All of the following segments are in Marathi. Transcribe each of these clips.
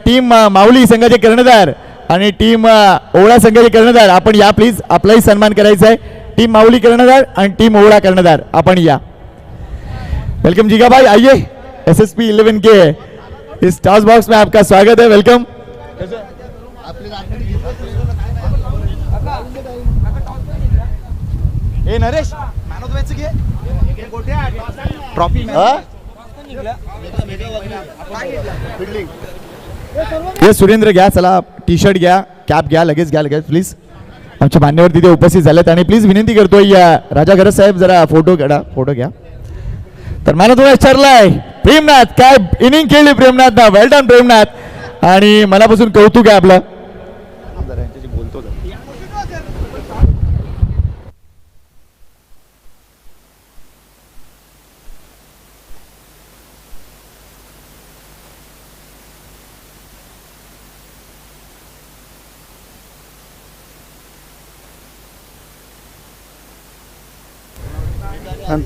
टीम माऊली संघाचे कर्णधार आणि टीम ओवळा संघाचे कर्णधार आपण या प्लीज, आपलाही सन्मान करायचा आहे. टीम माऊली कर्णधार आणि टीम ओवळा कर्णधार आपण या. वेलकम जीगा भाई, आइए. SSP 11 के इस टॉस बॉक्स में आपका स्वागत है. Welcome. A Naresh, man of the match घे ट्रॉफी. ये सुरेंद्र घ्या, चला टी शर्ट घ्या, कॅप घ्या, लगेच घ्या, लगेच प्लीज. आमचे मान्यवर तिथे उपस्थित झालेत आणि प्लीज विनंती करतोय या राजा गरज साहेब जरा फोटो काढा, फोटो घ्या. तर मॅन ऑफ द मॅच ठरलाय प्रेमनाथ. काय इनिंग खेळली प्रेमनाथ ना, वेल डन प्रेमनाथ आणि मनापासून कौतुक आहे आपलं.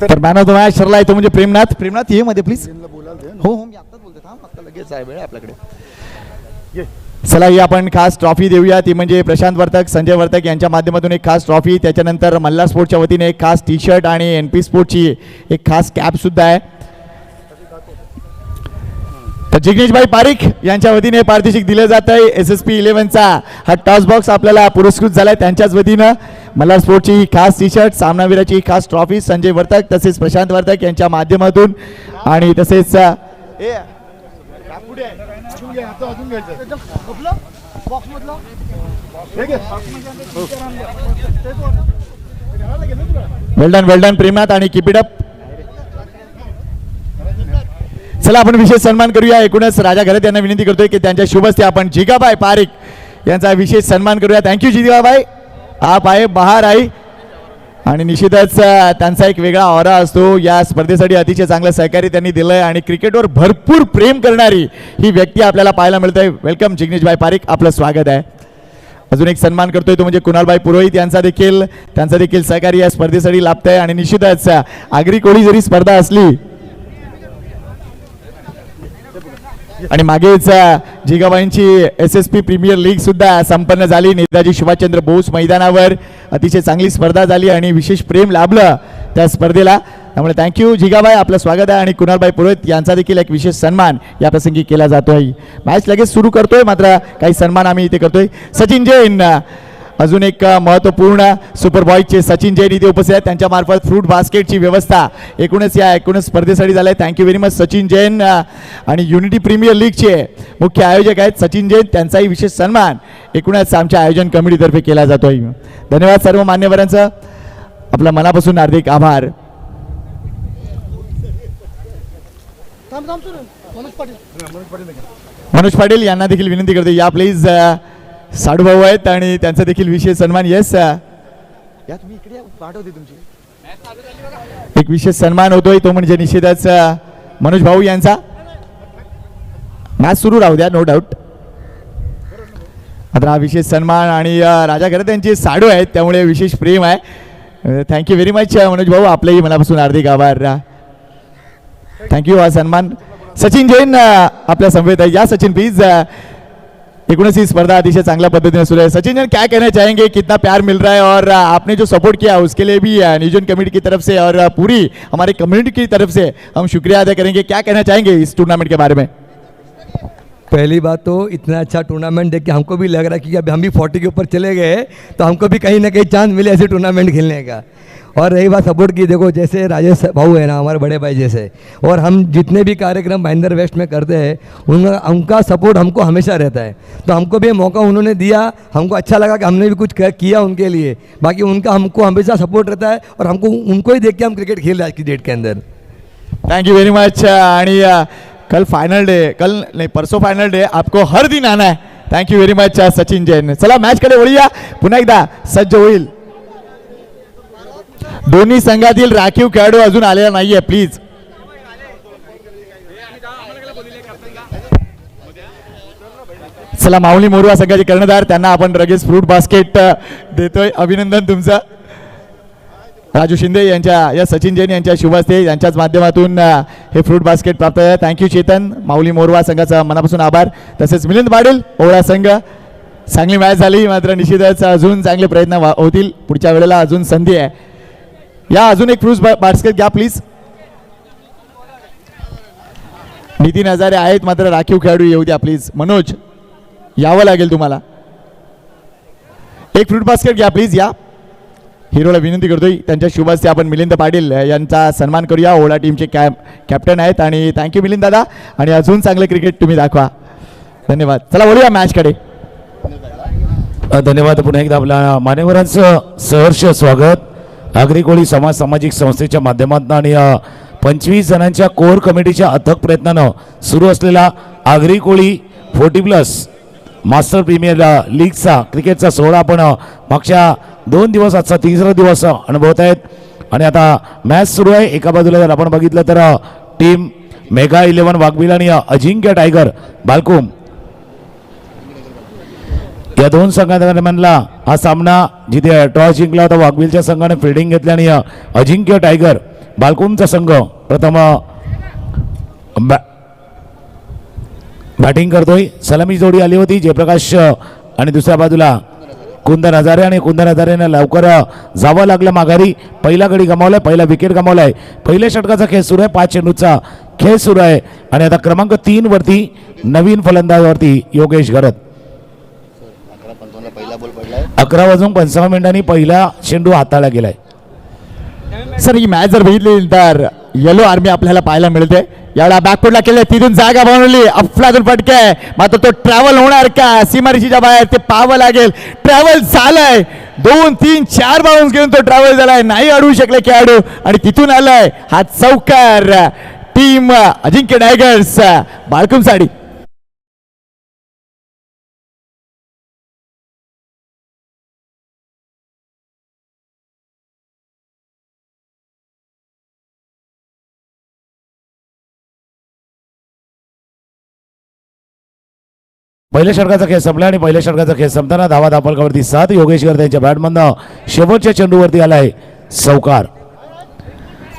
तर मॅन ऑफ द मॅच ठरलाय तो म्हणजे प्रेमनाथ. प्रेमनाथ ये मध्ये प्लीज. हो हो, मी आत्ताच बोलते, थांब, आत्ता लगेच आहे, वेळ आपल्याकडे. चला ही आपण खास ट्रॉफी देऊया, ती म्हणजे प्रशांत वर्तक, संजय वर्तक यांच्या माध्यमातून एक खास ट्रॉफी, त्याच्यानंतर मल्हार स्पोर्टच्या वतीने एक खास टी शर्ट आणि NP स्पोर्टची एक खास कॅप सुद्धा आहे. तर जिग्नेशभाई पारिक यांच्या वतीने पारितोषिक दिलं जात आहे. SSP 11चा हा टॉस बॉक्स आपल्याला पुरस्कृत झालाय. त्यांच्याच वतीनं मल्हार स्पोर्टची ही खास टी शर्ट, सामनावीराची ही खास ट्रॉफी संजय वर्तक तसेच प्रशांत वर्तक यांच्या माध्यमातून आणि तसेच वेल्डन प्रेमनाथ आणि कीप इट अप. चला आपण विशेष सन्मान करूया. एकूणच राजा घरत यांना विनंती करतोय की त्यांच्या शुभ हस्ते आपण जिगाबाई पारिक यांचा विशेष सन्मान करूया. थँक्यू जिगाबाई, आप आहे बहार आई. आणि निश्चितच त्यांचा एक वेगळा ऑरा असतो. या स्पर्धेसाठी अतिशय चांगलं सहकार्य त्यांनी दिलंय आणि क्रिकेटवर भरपूर प्रेम करणारी ही व्यक्ती आपल्याला पाहायला मिळते. वेलकम जिग्नेशभाई पारिक, आपलं स्वागत आहे. अजून एक सन्मान करतोय तो म्हणजे कुणालभाई पुरोहित यांचा देखील सहकार्य या स्पर्धेसाठी लाभतंय. आणि निश्चितच आगरी कोळी जरी स्पर्धा असली आणि मागेच जिगाबाईंची SSP प्रीमियर लीग सुद्धा संपन्न झाली. नेताजी सुभाषचंद्र बोस मैदानावर अतिशय चांगली स्पर्धा झाली आणि विशेष प्रेम लाभलं त्या स्पर्धेला. त्यामुळे थँक्यू जिगाबाई, आपलं स्वागत आहे. आणि कुणालभाई पुरोहित यांचा देखील एक विशेष सन्मान या प्रसंगी केला जातोय. मॅच लगेच सुरू करतोय, मात्र काही सन्मान आम्ही इथे करतोय. सचिन जैन, अजून एक महत्त्वपूर्ण सुपर बॉयचे सचिन जैन इथे उपस्थित आहेत. त्यांच्या मार्फत फ्रूट बास्केटची व्यवस्था एकूणच स्पर्धेसाठी झालं आहे. Thank you very much Sachin Jain. आणि युनिटी प्रीमियर लीगचे मुख्य आयोजक आहेत सचिन जैन, त्यांचाही विशेष सन्मान एकूणच आमच्या आयोजन कमिटीतर्फे केला जातोय. धन्यवाद सर्व मान्यवरांचं, आपल्या मनापासून हार्दिक आभार. मनोज पाटील यांना देखील विनंती करतो या प्लीज. साडूभाऊ आहेत आणि त्यांचा देखील विशेष सन्मान. येस या तुम्ही इकडे पाठवते तुमची एक विशेष सन्मान होतोय तो म्हणजे निश्चितच मनोज भाऊ यांचा. मॅच सुरू राहू द्या, नो डाऊट. आता हा विशेष सन्मान आणि राजा घरात त्यांचे साडू आहेत त्यामुळे विशेष प्रेम आहे. थँक्यू व्हेरी मच मनोज भाऊ, आपलंही मनापासून हार्दिक आभार. थँक्यू. हा सन्मान सचिन जैन आपल्या समवेत आहे. या सचिन प्लीज. एकूणच ही स्पर्धा अतिशय चांगल्या पद्धतीने सुरू है. सचिन जैन क्या कहना चाहेंगे, कितना प्यार मिल रहा है और आपने जो सपोर्ट किया उसके लिए भी नियोजन कमेटी की तरफ से और पूरी हमारी कम्युनिटी की तरफ से हम शुक्रिया अदा करेंगे. क्या कहना चाहेंगे इस टूर्नामेंट के बारे में? पहली बात तो इतना अच्छा टूर्नामेंट देख के हमको भी लग रहा है कि अभी हम भी 40 के ऊपर चले गए तो हमको भी कहीं ना कहीं चांस मिले ऐसे टूर्नामेंट खेलने का. और रही बात सपोर्ट की, देखो जैसे राजेश भाऊ है ना हमारे बड़े भाई जैसे, और हम जितने भी कार्यक्रम महेंद्र वेस्ट में करते हैं उनका सपोर्ट हमको हमेशा रहता है. तो हमको भी मौका उन्होंने दिया, हमको अच्छा लगा कि हमने भी कुछ किया उनके लिए. बाकी उनका हमको हमेशा सपोर्ट रहता है और हमको उनको ही देख के हम क्रिकेट खेल रहे हैं आज की डेट के अंदर. Thank you very much. आणि कल फाइनल डे, कल नहीं परसों फाइनल डे, आपको हर दिन आना है. Thank you very much Sachin Jain. चला मॅचकडे वळूया. पुन्हा एकदा सज्ज होईल. दोन्ही संघातील राखीव खेळाडू अजून आलेला नाहीये, प्लीज. चला माऊली मोरवा संघाचे कर्णधार, त्यांना आपण लगेच फ्रूट बास्केट देतोय. अभिनंदन तुमचं. राजू शिंदे यांच्या या सचिन जैन यांच्या शुभ हस्ते यांच्याच माध्यमातून हे फ्रूट बास्केट प्राप्त आहे. थँक्यू चेतन. माऊली मोरवा संघाचा मनापासून आभार. तसेच मिलिंद पाटील ओळा संघ. चांगली मॅच झाली, मात्र निश्चितच अजून चांगले प्रयत्न होतील पुढच्या वेळेला. अजून संधी आहे. या अजून एक फ्रूट बास्केट घ्या प्लीज. नितीन हजारे आहेत, मात्र राखीव खेळाडू येऊ द्या प्लीज. मनोज यावं लागेल तुम्हाला. एक फ्रूट बास्केट घ्या प्लीज. या हिरोला विनंती करतोय. त्यांच्या शुभ हस्ते आपण मिलिंद पाटील यांचा सन्मान करूया. ओला टीमचे कॅप्टन आहेत. आणि थँक्यू मिलिंद दादा. आणि अजून चांगलं क्रिकेट तुम्ही दाखवा. धन्यवाद. चला बोलूया मॅचकडे. धन्यवाद. पुन्हा एकदा आपल्या मान्यवरांचं सहर्ष स्वागत. आगरी कोळी समाज सामाजिक संस्थेच्या माध्यमातून आणि 25 जणांच्या कोर कमिटीच्या अथक प्रयत्नानं सुरू असलेला आगरी कोळी 40+ मास्टर प्रीमियर लीगचा क्रिकेटचा सोहळा आपण मागच्या 2 दिवस, आजचा 3रा दिवस अनुभवत आहेत. आणि आता मॅच सुरू आहे. एका बाजूला जर आपण बघितलं तर टीम मेगा 11 वाघबिल आणि अजिंक्य टायगर बालकुम या 2 संघांदरम्यानला हा सामना, जिथे टॉस जिंकला होता वाघबिलच्या संघाने फिल्डिंग घेतली आणि अजिंक्य टायगर बालकुमचा संघ प्रथम बॅटिंग करतोय. सलामी जोडी आली होती जयप्रकाश आणि दुसऱ्या बाजूला कुंदन हजारे. आणि कुंदन हजारेने लवकर जावं लागलं माघारी. पहिला गडी गमावलाय, पहिला विकेट गमावलाय. पहिल्या षटकाचा खेळ सुरू आहे. 5 चेंडूचा खेळ सुरू आहे. आणि आता क्रमांक 3 वरती नवीन फलंदाजावरती योगेश घरत. 11:55 पहिला चेंडू हाताळला गेलाय. सर ही मॅच जर बघितली तर येलो आर्मी आपल्याला पाहायला मिळते. यावेळा बॅकफुटला केले, तिथून जागा बनवली, अफलातून फटके, मात्र तो ट्रॅव्हल होणार का सीमारेषेच्या बाहेर ते पाहावं लागेल. ट्रॅव्हल झालाय, 2, 3, 4 बाउन्स घेऊन तो ट्रॅव्हल झालाय, नाही अडवू शकले खेळाडू. आणि तिथून आलाय हा चौकार टीम अजिंक्य टायगर्स बाळकुम साडी. पहिल्या षटकाचा खेळ संपला आणि पहिल्या षटकाचा खेळ संपताना धावा धापलकावरती 7. योगेश गर्द यांच्या बॅटमधनं शेवटच्या चेंडूवरती आलाय चौकार.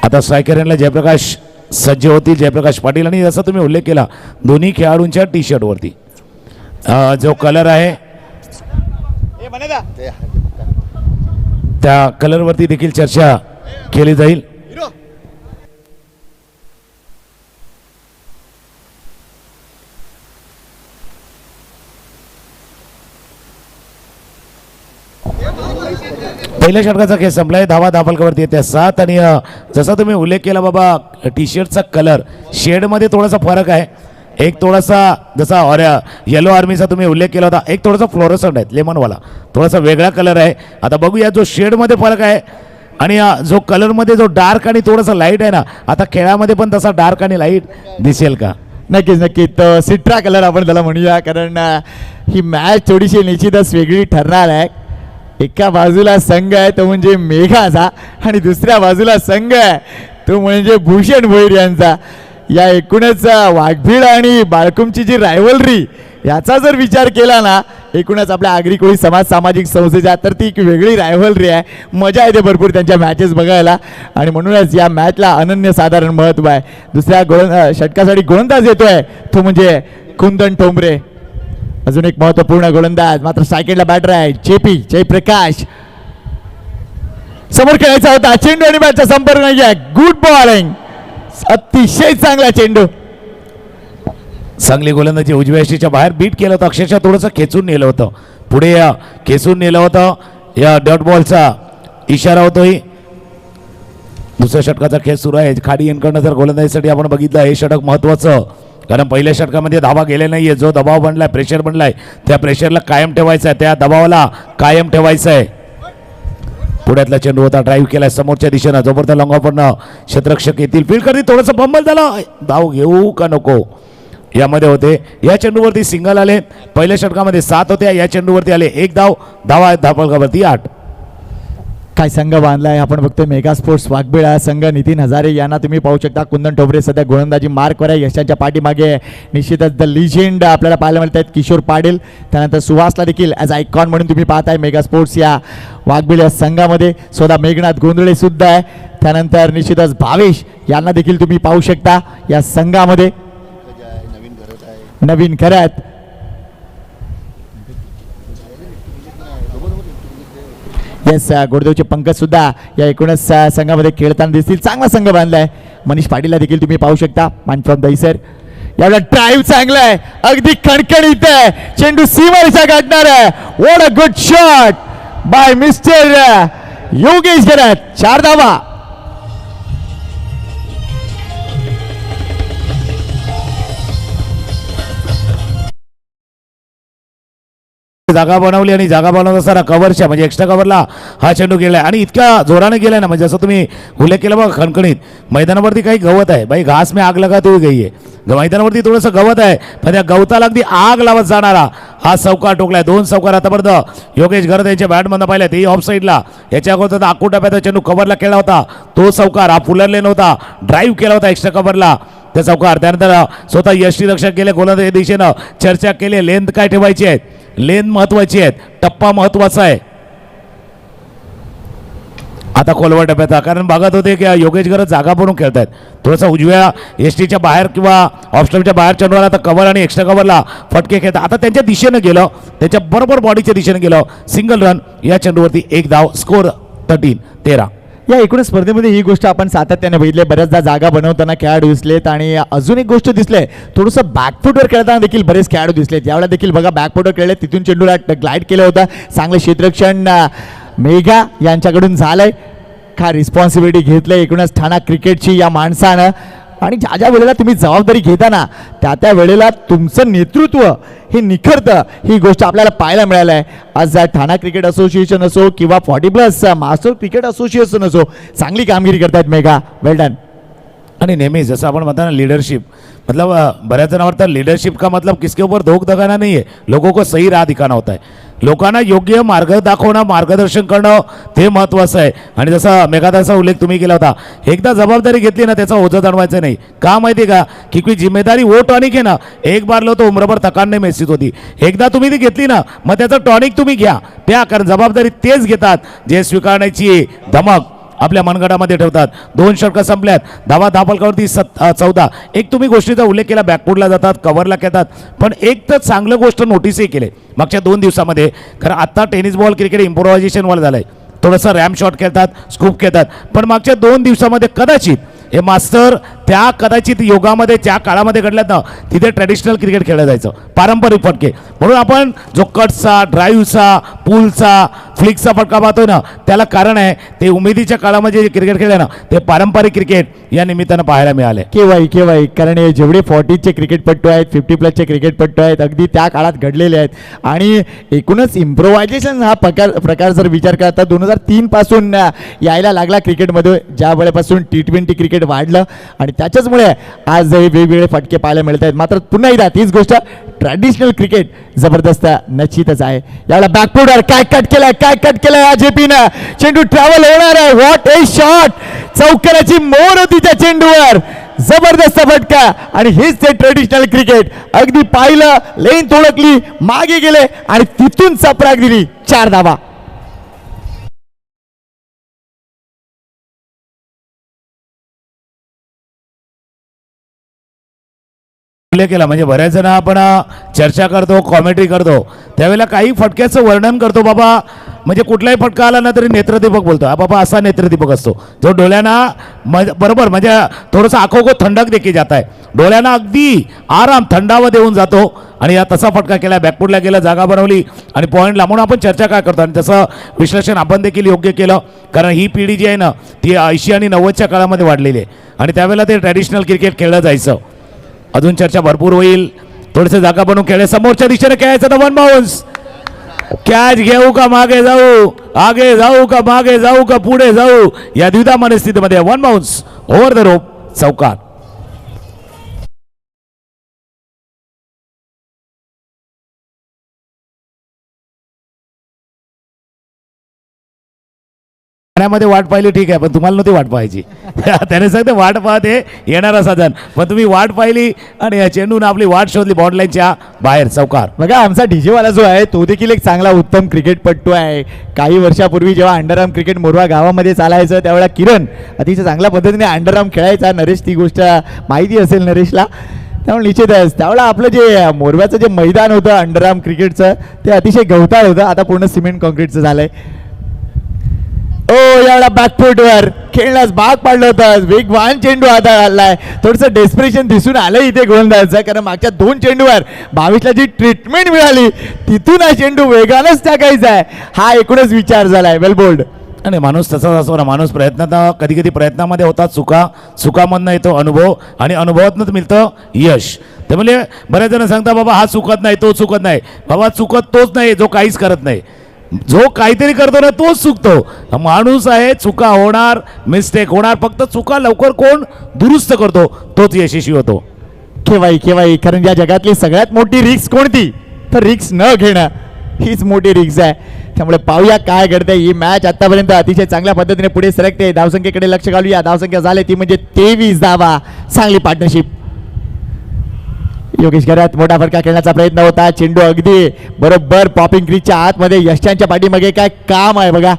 आता स्ट्रायकर यांना जयप्रकाश सज्ज होतील. जयप्रकाश पाटील. आणि जसा तुम्ही उल्लेख केला दोन्ही खेळाडूंच्या टी शर्टवरती जो कलर आहे त्या कलरवरती देखील चर्चा केली जाईल. पहिल्या षटकाचा खेळ संपलाय. धावा धापलकावरती येत्या 7. आणि जसा तुम्ही उल्लेख केला बाबा टी शर्टचा कलर शेडमध्ये थोडासा फरक आहे. एक थोडासा जसा येलो आर्मीचा तुम्ही उल्लेख केला होता, एक थोडासा फ्लोरोसंट आहे लेमनवाला, थोडासा वेगळा कलर आहे. आता बघूया जो शेडमध्ये फरक आहे आणि जो कलरमध्ये जो डार्क आणि थोडासा लाईट आहे ना, आता खेळामध्ये पण तसा डार्क आणि लाईट दिसेल का? नक्कीच नक्कीच. तर सिट्रा कलर आपण त्याला म्हणूया, कारण ही मॅच थोडीशी निश्चितच वेगळी ठरणार आहे. एका बाजूला संघ आहे तो म्हणजे मेघाचा आणि दुसऱ्या बाजूला संघ आहे तो म्हणजे भूषण भोईर यांचा. या एकूणच वाघभीड आणि बाळकुमची जी रायव्हलरी याचा जर विचार केला ना, एकूणच आपल्या आगरी कोळी समाज सामाजिक संस्थेच्या, तर ती एक वेगळी रायव्हलरी आहे. मजा येते भरपूर त्यांच्या मॅचेस बघायला आणि म्हणूनच या मॅचला अनन्यसाधारण महत्त्व आहे. दुसऱ्या षटकासाठी गोलंदाज येतोय तो म्हणजे कुंदन ठोंबरे, अजून एक महत्वपूर्ण गोलंदाज. मात्र सायकेडला बॅटर आहे जयप्रकाश. समोर खेळायचा होता चेंडू आणि बॅटचा संपर्क नाही आहे. गुड बॉलिंग, अतिशय चांगला चेंडू. चांगली गोलंदाजी उजव्या यष्टीच्या बाहेर बीट केलं होतं, अक्षरशः थोडंसं खेचून नेलं होतं, पुढे खेचून नेलं होतं. या डॉट बॉलचा इशारा होतोय. दुसऱ्या षटकाचा खेळ सुरू आहे. खाडी यांकडनं जर गोलंदाजीसाठी आपण बघितलं हे षटक महत्वाचं, कारण पहिल्या षटकामध्ये धावा गेले नाहीये. जो दबाव बनलाय, प्रेशर बनलाय, त्या प्रेशरला कायम ठेवायचं आहे, त्या दबावाला कायम ठेवायचं आहे. पुढ्यातला चेंडू होता, ड्राईव्ह केलाय समोरच्या दिशेनं, जोपर्यंत लॉंग ऑफरनं क्षेत्ररक्षक येतील, फील्ड करतील, थोडंसं बंबल झालं, धाव घेऊ का नको यामध्ये होते. या चेंडूवरती सिंगल आले. पहिल्या षटकामध्ये 7 होत्या, या चेंडूवरती आले 1 धाव. धावा धापलकावरती 8. काय संघ बांधलाय आपण बघतोय मेगा स्पोर्ट्स वाघबीळ हा संघ. नितीन हजारे यांना तुम्ही पाहू शकता. कुंदन ठोबरे सध्या गोलंदाजी मार्कवर आहे. यशाच्या पाठीमागे निश्चितच द लिजेंड आपल्याला पाहायला मिळत आहेत किशोर पाटील. त्यानंतर सुहासला देखील ॲज आयकॉन म्हणून तुम्ही पाहताय मेगा स्पोर्ट्स या वाघबीळ या संघामध्ये. स्वतः मेघनाथ गोंधळे सुद्धा आहे. त्यानंतर निश्चितच भावेश यांना देखील तुम्ही पाहू शकता या संघामध्ये. नवीन घरात येस गोडदेवचे पंकज सुद्धा या एकूणच संघामध्ये खेळताना दिसतील. चांगला संघ बांधलाय. मनीष पाटीलला देखील तुम्ही पाहू शकता. मान फ्रॉम दहीसर. यावेळेला ड्राईव्ह चांगला आहे. अगदी खणखणीत आहे. चेंडू सीमारेषा गाठणार आहे. What a good shot by mister Yogesh Garat. 4 धावा. जागा बनवली आणि जागा बनवत असताना कव्हरच्या म्हणजे एक्स्ट्रा कव्हरला हा चेंडू गेलाय आणि इतक्या जोराने गेलाय ना, म्हणजे जसं तुम्ही उल्लेख केला बघा खणखणीत. मैदानावरती काही गवत आहे भाई, घास में आग लगाते हुए गई आहे. मैदानावरती थोडंसं गवत आहे पण त्या गवताला अगदी आग लावत जाणारा हा चौकार टोकलाय. 2 चौकार आतापर्यंत योगेश गरत यांच्या बॅटमधून पाहिल्या. ते ऑफ साईडला याच्या अगोदर आखूट टप्प्याचा चेंडू कव्हरला केला होता. तो चौकार हा फुलरले नव्हता, ड्राईव्ह केला होता एक्स्ट्रा कव्हरला त्या चौकार. त्यानंतर स्वतः यष्टीरक्षक गेले गोलंदाजी दिशेनं. चर्चा केली लेंथ काय ठेवायची आहे, लेन महत्वाची आहेत, टप्पा महत्वाचा आहे. आता खोलवर टप्प्याचा कारण बघत होते की योगेश गरज जागा बनवून खेळतायत. थोडंसं उजव्या एसटीच्या बाहेर किंवा ऑफस्टॉपच्या बाहेर चेंडूला आता कव्हर आणि एक्स्ट्रा कव्हरला फटके खेळतात. आता त्यांच्या दिशेनं गेलं, त्यांच्या बरोबर बॉडीच्या दिशेनं गेलं. सिंगल रन या चेंडूवरती 1 धाव. स्कोर 13. या एकूण स्पर्धेमध्ये ही गोष्ट आपण सातत्याने बघितली. बऱ्याचदा जागा बनवताना खेळाडू दिसलेत आणि अजून एक गोष्ट दिसले थोडंसं बॅकफुटवर खेळताना देखील बरेच खेळाडू दिसलेत. यावेळेला देखील बघा बॅकफुटवर खेळले, तिथून चेंडूला ग्लाईड केलं होतं. चांगलं क्षेत्ररक्षण मेघा यांच्याकडून झालंय. काय रिस्पॉन्सिबिलिटी घेतलंय एकूणच ठाणा क्रिकेटची या माणसानं. आणि ज्या ज्या वेळेला तुम्ही जबाबदारी घेताना त्या वेळेला तुमचं नेतृत्व हे निखरतं. ही गोष्ट आपल्याला पाहायला मिळालं आहे. आज ठाणा क्रिकेट असोसिएशन असो किंवा 40+ मास्टर क्रिकेट असोसिएशन असो, चांगली कामगिरी करतायत मेघा. वेल डन. आणि नेहमीच जसं आपण म्हणता ना लीडरशिप, मतलब बऱ्याच जणांवर तर लीडरशिप का मतलब किसके ऊपर धोख दगाना नहीं है, लोगों को सही राह दिखाना होता है. लोकांना योग्य मार्ग दाखवणं, मार्गदर्शन करणं ते महत्त्वाचं आहे. आणि जसं मेघादाचा उल्लेख तुम्ही केला होता, एकदा जबाबदारी घेतली ना त्याचा ओझं जाणवायचं नाही. का माहिती का, क्योंकि जिम्मेदारी वो टॉनिक है ना, एक बार लो तो उम्रभर थकान नाही महसूस होती. एकदा तुम्ही ती घेतली ना मग त्याचं टॉनिक तुम्ही घ्या त्या, कारण जबाबदारी तेच घेतात जे स्वीकारण्याची धमक आपल्या मनगटामध्ये ठेवतात. 2 षटकं संपल्यात. धावा धापलकावरती 14. एक तुम्ही गोष्टीचा उल्लेख केला, बॅकफुटला जातात, कव्हरला खेळतात, पण एक तर चांगलं गोष्ट नोटीसही केले मागच्या 2 दिवसामध्ये. कारण आत्ता टेनिस बॉल क्रिकेट इम्प्रोव्हायझेशनवर झालंय. थोडंसं रॅम शॉट खेळतात, स्कूप खेळतात, पण मागच्या 2 दिवसामध्ये कदाचित हे मास्टर त्या कदाचित योगामध्ये त्या काळामध्ये घडल्यात ना, तिथे ट्रॅडिशनल क्रिकेट खेळलं जायचं, पारंपरिक फटके. म्हणून आपण जो कटचा, ड्राईव्हचा, पुलचा, फ्लिकचा फटका पाहतोय ना, त्याला कारण आहे ते उमेदीच्या काळामध्ये जे क्रिकेट खेळलं ना ते पारंपरिक क्रिकेट या निमित्तानं पाहायला मिळाले. केव्हाही कारण हे जेवढे 40चे क्रिकेटपट्टू आहेत, 50+ क्रिकेटपट्टू आहेत, अगदी त्या काळात घडलेले आहेत. आणि एकूणच इम्प्रोव्हायझेशन हा प्रकार जर विचार करता 2003 पासून यायला लागला क्रिकेटमध्ये, ज्या वेळेपासून T20 क्रिकेट वाढलं आणि त्याच्याचमुळे आज हे वेगवेगळे फटके पाहायला मिळत आहेत. मात्र पुन्हा एकदा तीच गोष्ट, ट्रॅडिशनल क्रिकेट जबरदस्त निश्चितच आहे. यावेळेला बॅकफुटवर काय कट केलाय जेपीनं. चेंडू ट्रॅव्हल होणार आहे. What A shot. चौकाराची मोर होती त्या चेंडूवर. जबरदस्त फटका. आणि हेच ते ट्रेडिशनल क्रिकेट. अगदी पाहिलं, लेन ओळखली, मागे गेले आणि तिथून चपराक दिली. 4 धावा. उल्लेख केला म्हणजे बऱ्याच जण आपण चर्चा करतो, कॉमेंट्री करतो, त्यावेळेला काही फटक्याचं वर्णन करतो. बाबा म्हणजे कुठलाही फटका आला ना तरी नेत्रदीपक बोलतो. हा बाबा असा नेत्रदीपक असतो जो डोळ्यांना बरोबर म्हणजे थोडंसं आंखों को थंडक देखील जात आहे, डोळ्यांना अगदी आराम थंडावा देऊन जातो. आणि या तसा फटका केला, बॅकफुटला गेला, जागा बनवली आणि पॉईंटला. म्हणून आपण चर्चा काय करतो आणि तसं विश्लेषण आपण देखील योग्य केलं. कारण ही पिढी जी आहे ना ती 80 आणि 90च्या काळामध्ये वाढलेली आहे आणि त्यावेळेला ते ट्रॅडिशनल क्रिकेट खेळलं जायचं. अजून चर्चा भरपूर होईल. थोडेसे जागा बनवून खेळले, समोरच्या दिशेने खेळायचं तर 1 बाउन्स. कॅच घेऊ का मागे जाऊ, आगे जाऊ का मागे जाऊ का पुढे जाऊ, या द्विधा मनस्थितीमध्ये 1 बाउन्स ओव्हर द रोप, चौकार. गाण्यामध्ये वाट पाहिली ठीक आहे, पण तुम्हाला नव्हती वाट पाहायची. त्याने सांगते वाट पाहते येणारा साधन, पण तुम्ही वाट पाहिली आणि या चेंडून आपली वाट शोधली बॉर्ड लाईनच्या बाहेर चौकार. बघा आमचा डीजेवाला जो आहे तो देखील एक चांगला उत्तम क्रिकेटपटू आहे. काही वर्षापूर्वी जेव्हा अंडरआर्म क्रिकेट मोरवा गावामध्ये चालायचं त्यावेळेला किरण अतिशय चांगल्या पद्धतीने अंडरआर्म खेळायचा. नरेश ती गोष्ट माहिती असेल नरेशला. त्यामुळे निश्चितच त्यावेळेला आपलं जे मोरव्याचं जे मैदान होतं अंडरआर्म क्रिकेटचं ते अतिशय गवताळ होतं. आता पूर्ण सिमेंट कॉन्क्रीटचं झालंय. ओ यावेळेला बॅकफुटवर खेळण्यास भाग पाडलं होतं. वेगवान चेंडू आता हल्लाय. थोडंसं डेस्परेशन दिसून आलं इथे गोलंदाजाचं, कारण मागच्या 2 चेंडूवर 22ला जी ट्रीटमेंट मिळाली तिथून हा चेंडू वेगानच टाकायचा आहे हा एकूणच विचार झालाय. वेल बोल्ड. आणि माणूस तसाच असतो ना, माणूस प्रयत्नात कधी कधी प्रयत्नामध्ये होतात चुका, चुकामधनं येतो अनुभव आणि अनुभवातूनच मिळतं यश. ते म्हणजे बरेच जण सांगतात बाबा हा चुकत नाही तो चुकत नाही. बाबा चुकत तोच नाही जो काहीच करत नाही. जो काहीतरी करतो ना तोच चुकतो. माणूस आहे, चुका होणार, मिस्टेक होणार, फक्त चुका लवकर कोण दुरुस्त करतो तोच यशस्वी होतो. केव्हाही कारण या जगातली सगळ्यात मोठी रिक्स कोणती, तर रिक्स न घेणं हीच मोठी रिक्स आहे. त्यामुळे पाहूया काय घडते. ही मॅच आतापर्यंत अतिशय चांगल्या पद्धतीने पुढे सरकते. धावसंख्येकडे लक्ष घालूया. धावसंख्या झाली ती म्हणजे 23 धावा. चांगली पार्टनरशिप. योगेश घरात मोठा फरका खेळण्याचा प्रयत्न होता. चेंडू अगदी बरोबर पॉपिंग क्रीजच्या आतमध्ये. यशांच्या पाठीमागे काय काम आहे बघा.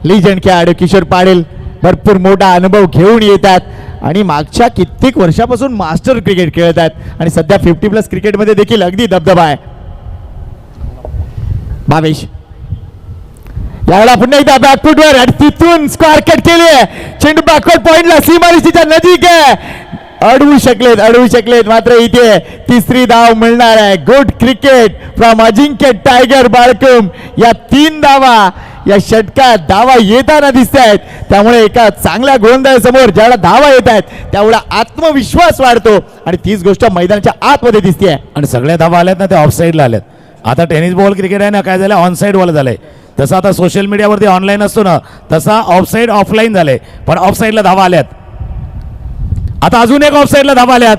लिजंड खेळाडू किशोर पाटील भरपूर मोठा अनुभव घेऊन येतात आणि मागच्या कित्येक वर्षापासून मास्टर क्रिकेट खेळत आहेत आणि सध्या 50+ क्रिकेटमध्ये देखील अगदी दबदबा आहे. भावेश यावेळेला पुन्हा एकदा बॅकफुटवर आणि तिथून स्क्वेअर कट केली. चेंडू बॅकवर्ड पॉइंटला सीमारेषेच्या नजीक आहे. अडवू शकलेत मात्र इथे 3री धाव मिळणार आहे. Good cricket from Ajinkya tiger Balkum. या 3 धावा या षटकात धावा येताना दिसत आहेत. त्यामुळे एका चांगल्या गोलंदाजासमोर ज्यावेळेला धावा येत आहेत त्यावेळेला आत्मविश्वास वाढतो आणि तीच गोष्ट मैदानाच्या आतमध्ये दिसते. आणि सगळ्या धावा आल्यात ना त्या ऑफसाईडला आल्यात. आता टेनिस बॉल क्रिकेट आहे ना काय झालं ऑनसाईडवाला झालंय. तसं आता सोशल मीडियावरती ऑनलाईन असतो ना तसा ऑफसाईड ऑफलाईन झालंय. पण ऑफसाईडला धावा आल्यात. आता अजून एक ऑफसाईडला धावा आल्यात.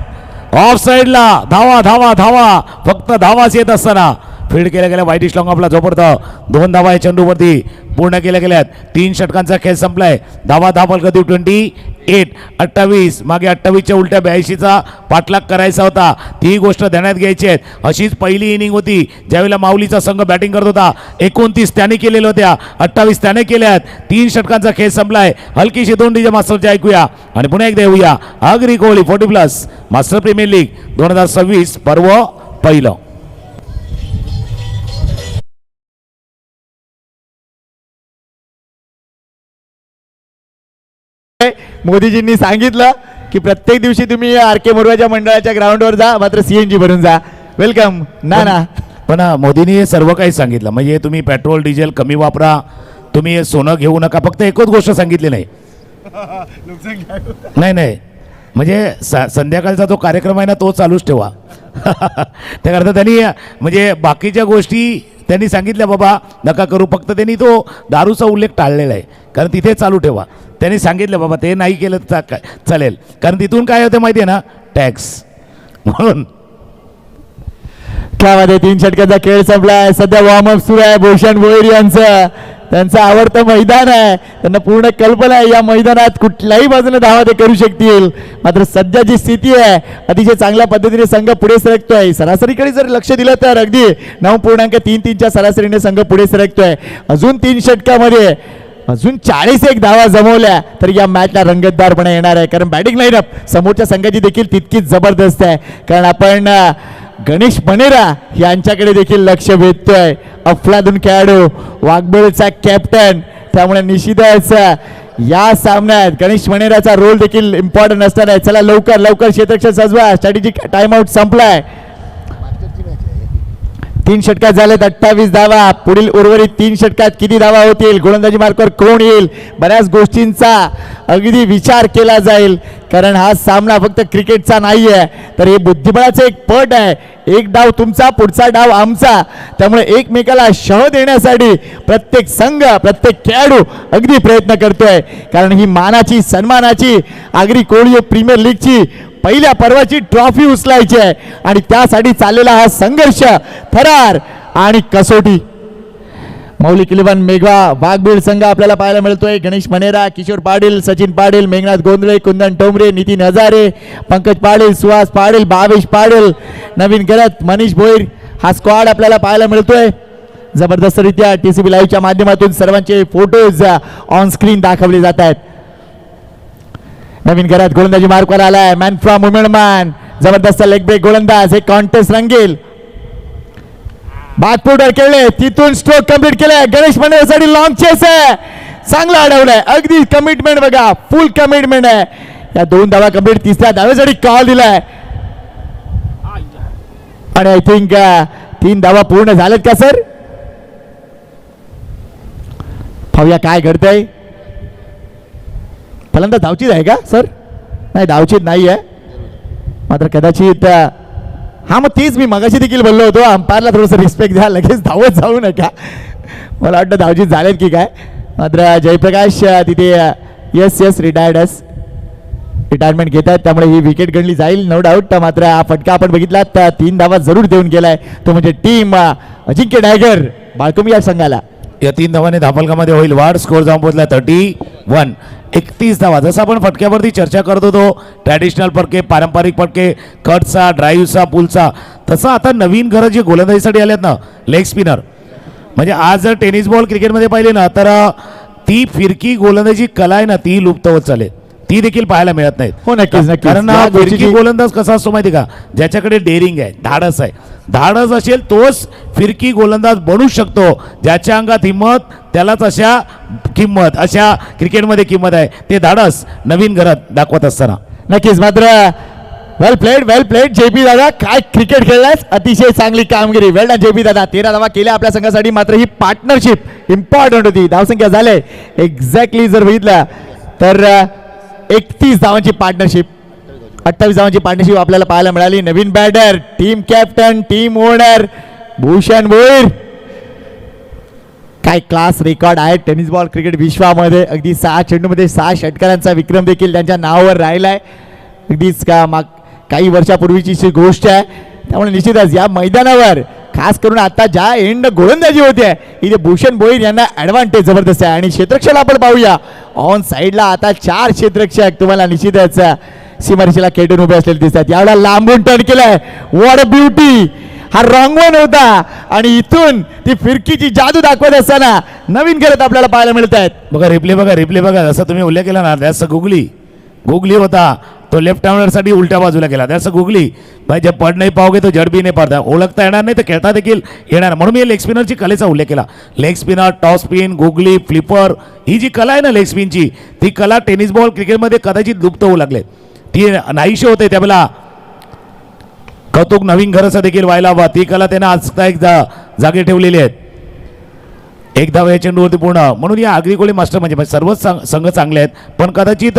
ऑफसाईडला धावा धावा धावा फक्त धावाच येत असताना फील्ड केल्या गेल्या व्हाईट लॉंग आपला जोपर्यंत 2 धावा या चेंडूवरती पूर्ण केल्या गेल्यात. 3 षटकांचा खेळ संपलाय. धावा कधी 28 28 मागे 28च्या उलट्या 82चा पाठलाग करायचा होता. ती गोष्ट ध्यानात घ्यायची आहे. अशीच पहिली इनिंग होती ज्यावेळेला माऊलीचा संघ बॅटिंग करत होता. 29 त्याने केलेल्या होत्या, 28 त्याने केल्यात. 3 षटकांचा खेळ संपलाय. हलकीशी 2 डीजे मास्टरची ऐकूया आणि पुन्हा एकदा येऊया. Agri Kohli 40+ master premier league 2026 पर्व पहिलं. मोदीजींनी सांगितलं की प्रत्येक दिवशी तुम्ही आर.के. मोरवाच्या मंडळाच्या ग्राउंडवर जा, मात्र CNG भरून जा. वेलकम ना. पण मोदींनी हे सर्व काही सांगितलं म्हणजे तुम्ही पेट्रोल डिझेल कमी वापरा, तुम्ही हे सोनं घेऊ नका. फक्त एकच गोष्ट सांगितली नाही म्हणजे संध्याकाळचा जो कार्यक्रम आहे ना तो चालूच ठेवा. त्याकरता त्यांनी म्हणजे बाकीच्या गोष्टी त्यांनी सांगितल्या बाबा नका करू. फक्त त्यांनी तो दारूचा उल्लेख टाळलेला आहे कारण तिथे चालू ठेवा. त्यांनी सांगितलं बाबा ते नाही केलं चालेल कारण तिथून काय होतं माहिती आहे ना टॅक्स. म्हणून त्यामध्ये 3 षटकाचा खेळ संपलाय. सध्या वॉर्मअप सुरू आहे. भूषण भोईर यांचं त्यांचं आवडतं मैदान आहे. त्यांना पूर्ण कल्पना आहे या मैदानात कुठल्याही बाजूने धावा ते करू शकतील. मात्र सध्या जी स्थिती आहे अतिशय चांगल्या पद्धतीने संघ पुढे सरकतोय. सरासरीकडे जर लक्ष दिलं तर अगदी 9.33च्या सरासरीने संघ पुढे सरकतोय. अजून 3 षटकामध्ये अजून 41 धावा जमवल्या तर या मॅचला रंगतदारपणे येणार आहे. कारण बॅटिंग लाईनअप समोरच्या संघाची देखील तितकीच जबरदस्त आहे. कारण आपण गणेश मनेरा यांच्याकडे देखील लक्ष वेधतोय. अफलातून खेळाडू, वाघबोळचा कॅप्टन. त्यामुळे निश्चितच या सामन्यात गणेश मनेराचा रोल देखील इम्पॉर्टंट असणार आहे. चला लवकर क्षेत्ररक्षण सजवा. स्ट्रॅटेजिक टाइम आउट संपलाय. 3 षटकात झालेत 28 धावा. पुढील उर्वरित 3 षटकात किती धावा होतील, गोलंदाजी मार्कावर कोण येईल, बऱ्याच गोष्टींचा अगदी विचार केला जाईल. कारण हा सामना फक्त क्रिकेटचा नाही आहे तर हे बुद्धिबळाचं एक पट आहे. एक डाव तुमचा, पुढचा डाव आमचा. त्यामुळे एकमेकाला शह देण्यासाठी प्रत्येक संघ, प्रत्येक खेळाडू अगदी प्रयत्न करतोय. कारण ही मानाची, सन्मानाची आगरी कोहली प्रीमियर लीगची पहिल्या पर्वाची ट्रॉफी उचलायची आहे आणि त्यासाठी चाललेला हा संघर्ष, थरार आणि कसोटी. मौलिक इलेव्हन मेघा वाघबीड संघ आपल्याला पाहायला मिळतोय. गणेश मनेरा, किशोर पाटील, सचिन पाटील, मेघनाथ गोंधळे, कुंदन टोमरे, नितीन हजारे, पंकज पाटील, सुहास पाटील, भावेश पाटील, नवीन गरत, मनीष भोईर हा स्क्वॉड आपल्याला पाहायला मिळतोय. जबरदस्तरित्या टीसीबी लाईव्हच्या माध्यमातून सर्वांचे फोटोज ऑन स्क्रीन दाखवले जात आहेत. नवीन घरात गोलंदाजी मार्कवर आलाय. मॅन फ्रॉम उमेडमान, जबरदस्त लेग ब्रेक गोलंदाज. हे कॉन्टेस्ट रंगेल. बादपुटर केले, तिथून स्ट्रोक कंप्लीट केलाय. गणेश मंडळासाठी लॉंग चेस आहे, चांगला अडवलाय. अगदी कमिटमेंट बघा, फुल कमिटमेंट आहे. या 2 धावा कंप्लीट, तिसऱ्या धावेसाठी कॉल दिलाय आणि आय थिंक 3 धावा पूर्ण झालेत का सर? पाहूया काय घडतंय. फलंदाज धावचीत आहे का सर? नाही, धावचीत नाही आहे मात्र कदाचित हा मग तीच मी मगाशी देखील बोललो होतो, अंपायरला थोडंसं रिस्पेक्ट द्या, लगेच धावत जाऊ नका. मला वाटतं धावचीत झालेत की काय. मात्र जयप्रकाश तिथे येस रिटायर्डस रिटायरमेंट घेत आहेत, त्यामुळे ही विकेट गणली जाईल नो डाऊट. मात्र हा फटका आपण बघितला तर 3 धावा जरूर देऊन गेलाय, तो म्हणजे टीम अजिंक्य डायगर बाळकुमी या संघाला. या 3 धावाने धापलकामध्ये होईल वाढ. स्कोर जाऊन पोहोचला 31. 31 धावा. जसं आपण फटक्यावरती चर्चा करत होतो, ट्रॅडिशनल फटके, पारंपरिक फटके, कटचा, ड्राईव्हचा, पुलचा, तसं आता नवीन घरं जे गोलंदाजीसाठी आलेत ना, लेग स्पिनर, म्हणजे आज जर टेनिस बॉल क्रिकेटमध्ये पाहिले ना तर ती फिरकी गोलंदाजी कला आहे ना, ती लुप्त होत चालेल, ती देखील पाहायला मिळत नाहीत. हो नक्कीच नक्कीच. कारण हा फिरकी गोलंदाज कसा असतो माहिती का, ज्याच्याकडे डेअरिंग आहे, धाडस आहे. धाडस असेल तोच फिरकी गोलंदाज बनू शकतो. ज्याच्या अंगात हिंमत त्यालाच अशा किंमत, अशा क्रिकेटमध्ये किंमत आहे. ते धाडस नवीन घरात दाखवत असताना नक्कीच. मात्र वेल प्लेड जेपी दादा, काय क्रिकेट खेळलास, अतिशय चांगली कामगिरी. वेल डन जेपी दादा. 13 धावा केल्या आपल्या संघासाठी. मात्र ही पार्टनरशिप इम्पॉर्टंट होती. धावसंख्या झाले एक्झॅक्टली जर बघितलं तर 31 धावांची पार्टनरशिप, 28 धावांची पार्टनरशिप आपल्याला पाहायला मिळाली. नवीन batter, team captain, team owner Bhushan Bhoir. काय क्लास रेकॉर्ड आहे टेनिस बॉल क्रिकेट विश्वामध्ये. अगदी 6 चेंडूमध्ये 6 षटकारांचा विक्रम देखील त्यांच्या नावावर राहिलाय. अगदीच काही वर्षापूर्वीची ही गोष्ट आहे. त्यामुळे निश्चितच या मैदानावर खास करून आता ज्या एंड गोलंदाजी होते इथे भूषण भोईर यांना ॲडव्हान्टेज जबरदस्त आहे. आणि क्षेत्ररक्षक आपण पाहूया ऑन साईडला आता 4 क्षेत्ररक्षक तुम्हाला निश्चितच सीमारेषेला खेळून उभे असलेले दिसतात. यावेळेला लांबून टर्न केलाय. What a beauty. हा रॉंग वन होता आणि इथून ती फिरकीची जादू दाखवत असताना नवीन करत आपल्याला पाहायला मिळत आहेत. बघा रिप्ले बघा. जसं तुम्ही उल्लेख केला ना, त्याचं गुगली होता तो लेफ्ट हँडरसाठी उलट्या बाजूला गेला. त्याचं गुगली भाई, जब पड नाही पाओगे तो जड भी नाही पडता. ओळखता येणार नाही तर खेळता देखील येणार. म्हणून मी लेग स्पिनरची कलेचा उल्लेख केला. Leg spinner, top spin, googly, flipper, ही जी कला आहे ना लेग स्पिनची, ती कला टेनिस बॉल क्रिकेटमध्ये कदाचित लुप्त होऊ लागले, ती नाहीशी होते. त्यावेळेला कौतुक नवीन घराचं देखील व्हायला हवा. ती कला त्यानं आज जागे ठेवलेली आहेत. 1 धाव या चेंडूवरती पूर्ण. म्हणून या आगरी कोळी मास्टर म्हणजे सर्वच संघ चांगले आहेत, पण कदाचित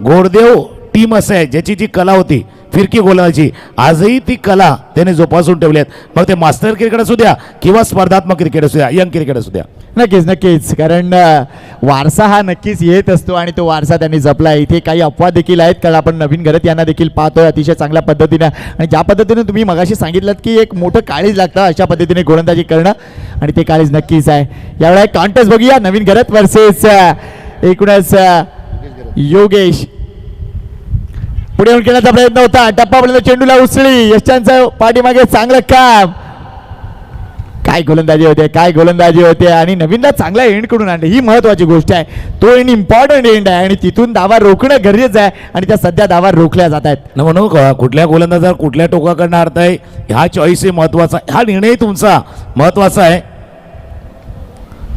घोडदेव टीम असं आहे ज्याची जी कला होती फिरकी गोलंदाजी, आजही ती कला त्याने जोपासून ठेवली आहेत. मग ते मास्टर क्रिकेट असू द्या किंवा स्पर्धात्मक क्रिकेट असू द्या, यंग क्रिकेट असू द्या. नक्कीच. कारण वारसा हा नक्कीच येत असतो आणि तो वारसा त्यांनी जपला. इथे काही अपवाद देखील आहेत, कारण आपण नवीन घरात यांना देखील पाहतोय अतिशय चांगल्या पद्धतीने. आणि ज्या पद्धतीने तुम्ही मगाशी सांगितलं की एक मोठं काळीज लागतं अशा पद्धतीने गोलंदाजी करणं, आणि ते काळीज नक्कीच आहे. यावेळेला एक कॉन्टेस्ट बघूया, नवीन घरात वर्सेस एकूणच योगेश. पुढे येऊन खेळण्याचा प्रयत्न होता, टप्पापर्यंत चेंडूला उसळी. यशांचं पाठीमागे चांगलं काम. काय गोलंदाजी होते आणि नवीनला चांगला एंड करून आणले, ही महत्वाची गोष्ट आहे. तो एंड इम्पॉर्टंट एंड आहे आणि तिथून धावा रोखणं गरजेचं आहे आणि त्या सध्या धावा रोखल्या जात आहेत. म्हणून कुठल्या गोलंदाजावर कुठल्या टोकाकडनं अर्थ आहे, ह्या चॉईस महत्वाचा, हा निर्णय तुमचा महत्वाचा आहे.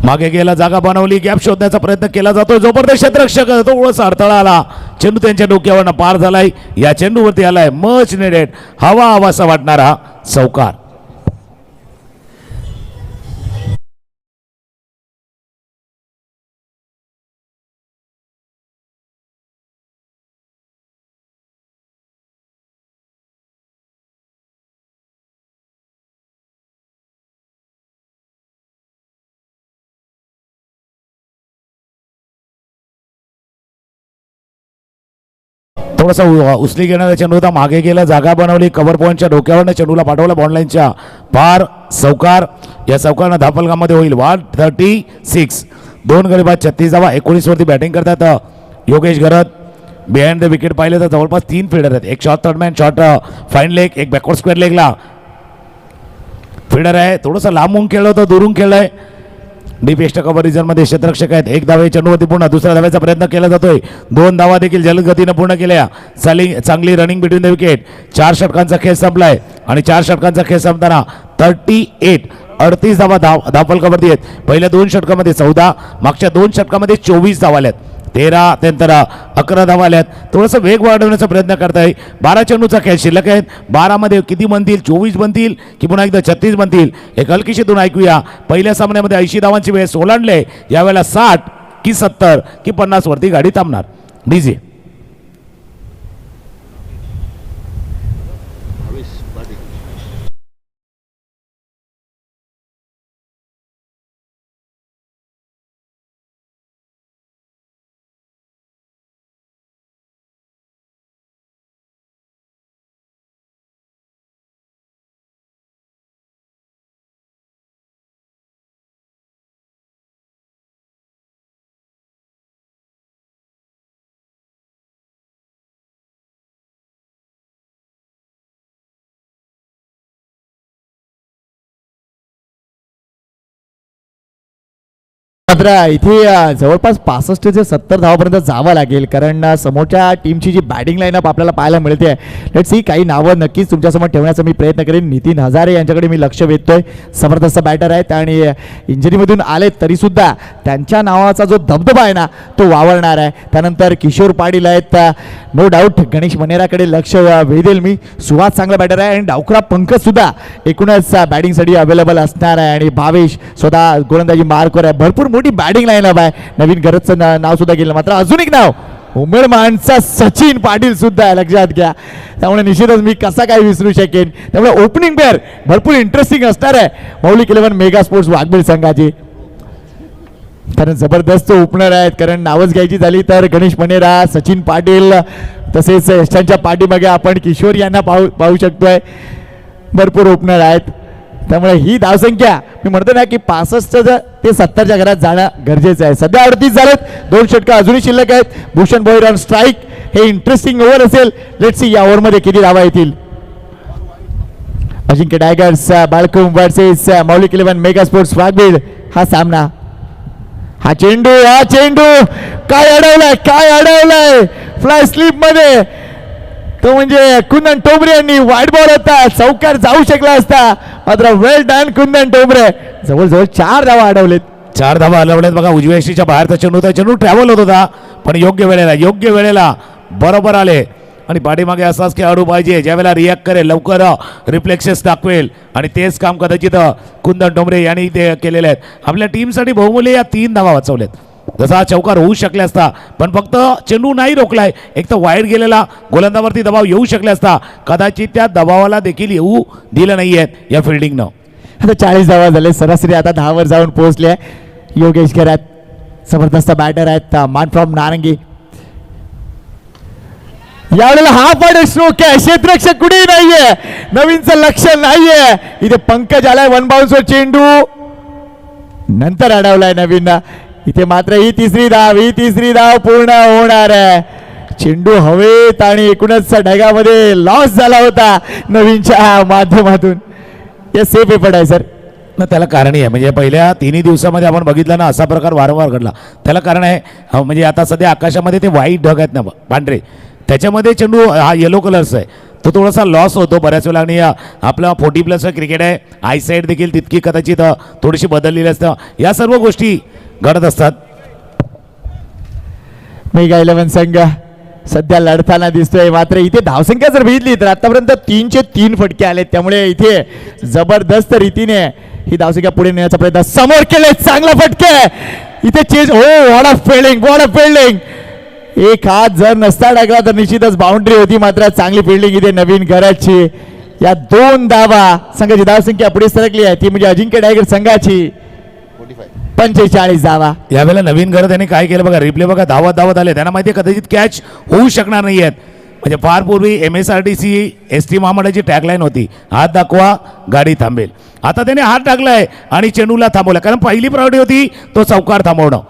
मागे गेला, जागा बनवली, गॅप शोधण्याचा प्रयत्न केला जातो. जोपर्यंत क्षेत्ररक्षक तो थोडासा अडथळा आला, चेंडू त्यांच्या डोक्यावरनं पार झालाय. या चेंडूवरती आलाय मच नेडेड, हवासा वाटणारा चौकार. थोडासा उचली घेणारा चेंडू होता, मागे गेला, जागा बनवली, कव्हर पॉईंटच्या डोक्यावरनं चेंडूला पाठवला, बॉन्ड लाईनच्या पार, चौकार. या चौकानं धापलगामध्ये होईल 136. 2 गडी बाद 36 धावा. 19 वरती बॅटिंग करतात योगेश गरत. बिहाइंड द विकेट पाहिले तर जवळपास 3 फिल्डर आहेत. एक short third man, short fine leg, एक बॅकवर्ड स्क्वेअर लेगला फिल्डर आहे. थोडंसं लांबून खेळलं होतं, दुरून खेळलंय. डीप एक्स्ट्रा कव्हर रिजनमध्ये क्षेत्ररक्षक आहेत. 1 धावे चेंडूवरती पूर्ण. दुसऱ्या धाव्याचा प्रयत्न केला जातोय. 2 धावा देखील जलद गतीनं पूर्ण केल्या. चांगली रनिंग बिटवीन द विकेट. 4 षटकांचा खेळ संपलाय आणि 4 षटकांचा खेळ संपताना 38 धावा धावफलकावरती आहेत. पहिल्या 2 षटकामध्ये 14, मागच्या 2 षटकामध्ये 24 धावा आल्यात. 13 त्यानंतर 11 धावा आल्यात. थोडंसं वेग वाढवण्याचा प्रयत्न करताय. 12 चेंडूचा खेळ शिल्लक आहेत. 12 मध्ये किती बनतील? 24 बनतील की पुन्हा एकदा 36 बनतील? एक हलकीशी दोन ऐकूया. पहिल्या सामन्यामध्ये 80 धावांची वेळ ओलांडले. यावेळेला 60 की 70 की 50 वरती गाडी थांबणार. डीजे मात्र इथे जवळपास 65 ते 70 धावापर्यंत जावं लागेल, कारण समोरच्या टीमची जी बॅटिंग लाईनअप आपल्याला पाहायला मिळते. लेट्स सी, काही नावं नक्कीच तुमच्यासमोर ठेवण्याचा मी प्रयत्न करेन. नितीन हजारे यांच्याकडे मी लक्ष वेधतोय. जबरदस्त बॅटर आहेत आणि इंजरीमधून आलेत तरीसुद्धा त्यांच्या नावाचा जो दबदबा आहे ना तो वावरणार आहे. त्यानंतर किशोर पाटील आहेत. नो डाऊट गणेश मनेराकडे लक्ष वेधेल मी. सुहास चांगला बॅटर आहे आणि डावखरा पंकजसुद्धा एकूणच बॅटिंगसाठी अवेलेबल असणार आहे. आणि भावेश स्वतः गोलंदाजी मार्कवर आहे. भरपूर मोठी बॅटिंग लाईनअप आहे. नवीन गरजचं नाव सुद्धा गेलं. मात्र अजून एक नाव उमेरमानचा सचिन पाटील सुद्धा आहे, लक्षात घ्या. त्यामुळे निश्चितच मी कसा काय विसरू शकेन. त्यामुळे ओपनिंग पेअर भरपूर इंटरेस्टिंग असणार आहे मौलिक 11 मेगा स्पोर्ट्स वाघबीळ संघाची. कारण जबरदस्त ओपनर आहेत. कारण नावच घ्यायची झाली तर गणेश मनेरा, सचिन पाटील, तसेच यशांच्या पाठीमागे आपण किशोर यांना पाहू शकतोय. भरपूर ओपनर आहेत. त्यामुळे ही धावसंख्या मी म्हणतो ना की 65 ते 70च्या घरात जाणं गरजेचं आहे. सध्या 38 झालेत. 2 षटकं अजूनही शिल्लक आहेत. Bhushan Bhoir on strike. हे इंटरेस्टिंग ओव्हर असेल. लेट्स सी या ओव्हरमध्ये किती धावा येतील. अजिंक्य टायगर्स बाळकुम वर्सेस मौलिक 11 मेगा स्पोर्ट्स वाघबीळ हा सामना. हा चेंडू काय अडवलाय फ्लाय स्लिप मध्ये. तो म्हणजे कुंदन टोमरे यांनी वाईट बॉल होता, चौकार जाऊ शकला असता. मात्र वेल डन कुंदन टोमरे. जवळजवळ 4 धावा अडवलेत. 4 धावा अडवल्यात बघा. उजव्या यष्टीच्या बाहेरचा चेंडू होता. चेंडू ट्रॅव्हल होत होता पण योग्य वेळेला बरोबर आले. आणि पाठीमागे असाच खेळाडू पाहिजे ज्यावेळेला रिॲक्ट करेल, लवकर रिफ्लेक्सेस दाखवेल. आणि तेच काम कदाचित कुंदन टोमरे यांनी ते केलेले आहेत. आपल्या टीमसाठी बहुमूल्य या 3 धावा वाचवल्यात. जसा चौकार होऊ शकले असता पण फक्त चेंडू नाही रोखलाय. एक तर वाईड गेलेला गोलंदावरती दबाव येऊ शकले असता. कदाचित त्या दबावाला देखील येऊ दिलं नाहीये या फिल्डिंगनं. आता 40 धावा झाले. सरासरी आता 10 वर जाऊन पोहोचले. योगेश घरात जबरदस्त बॅटर आहेत. मान फ्रॉम नारंगी. यावेळेला हा पण स्ट्रोक आहे. क्षेत्ररक्षक कुठेही नाहीये. नवीनचं लक्ष नाहीये. इथे पंकज आलाय. 1 बाउन्सवर चेंडू नंतर अडवलाय नवीन. इथे मात्र ही तिसरी धाव पूर्ण होणार आहे. चेंडू हवेत आणि एकूणच ढगामध्ये लॉस झाला होता नवीनच्या माध्यमातून. हे सेफ एफर्ट आहे सर. ना त्याला कारणही आहे. म्हणजे पहिल्या 3 दिवसामध्ये आपण बघितलं ना असा प्रकार वारंवार घडला. त्याला कारण आहे म्हणजे आता सध्या आकाशामध्ये ते व्हाईट ढग आहेत ना पांढरे, त्याच्यामध्ये चेंडू हा येलो कलरचा आहे. तो थोडासा लॉस होतो बऱ्याच वेळा. आणि आपला 40+ क्रिकेट आहे. आयसाईट देखील तितकी कदाचित थोडीशी बदललेली असतं. या सर्व गोष्टी घडत असतात. मेगा 11 संघ सध्या लढताना दिसतोय. मात्र इथे धावसंख्या जर बघितली तर आतापर्यंत 3चे 3 फटके आले. त्यामुळे इथे जबरदस्त रीतीने ही धावसंख्या पुढे नेण्याचा प्रयत्न समोर केले. चांगला फटके इथे चेंज. हो, व्हॉट अ फिल्डिंग. एक हात जर नसता टाकला तर निश्चितच बाउंड्री होती. मात्र चांगली फिल्डिंग इथे नवीन घराची. या 2 धावा संघाची धावसंख्या पुढे सरकली आहे. ती म्हणजे अजिंक्य टायगर संघाची 45 धावा. यावेळेला नवीन घरं त्यांनी काय केलं बघा. रिप्ले बघा. धावत आले. त्यांना माहिती आहे कदाचित कॅच होऊ शकणार नाही आहेत. म्हणजे फार पूर्वी MSRTC ST महामंडळाची टॅगलाईन होती, हात दाखवा गाडी थांबेल. आता त्याने हात टाकलाय आणि चेंडूला थांबवला, कारण पहिली प्रायोरिटी होती तो चौकार थांबवणं.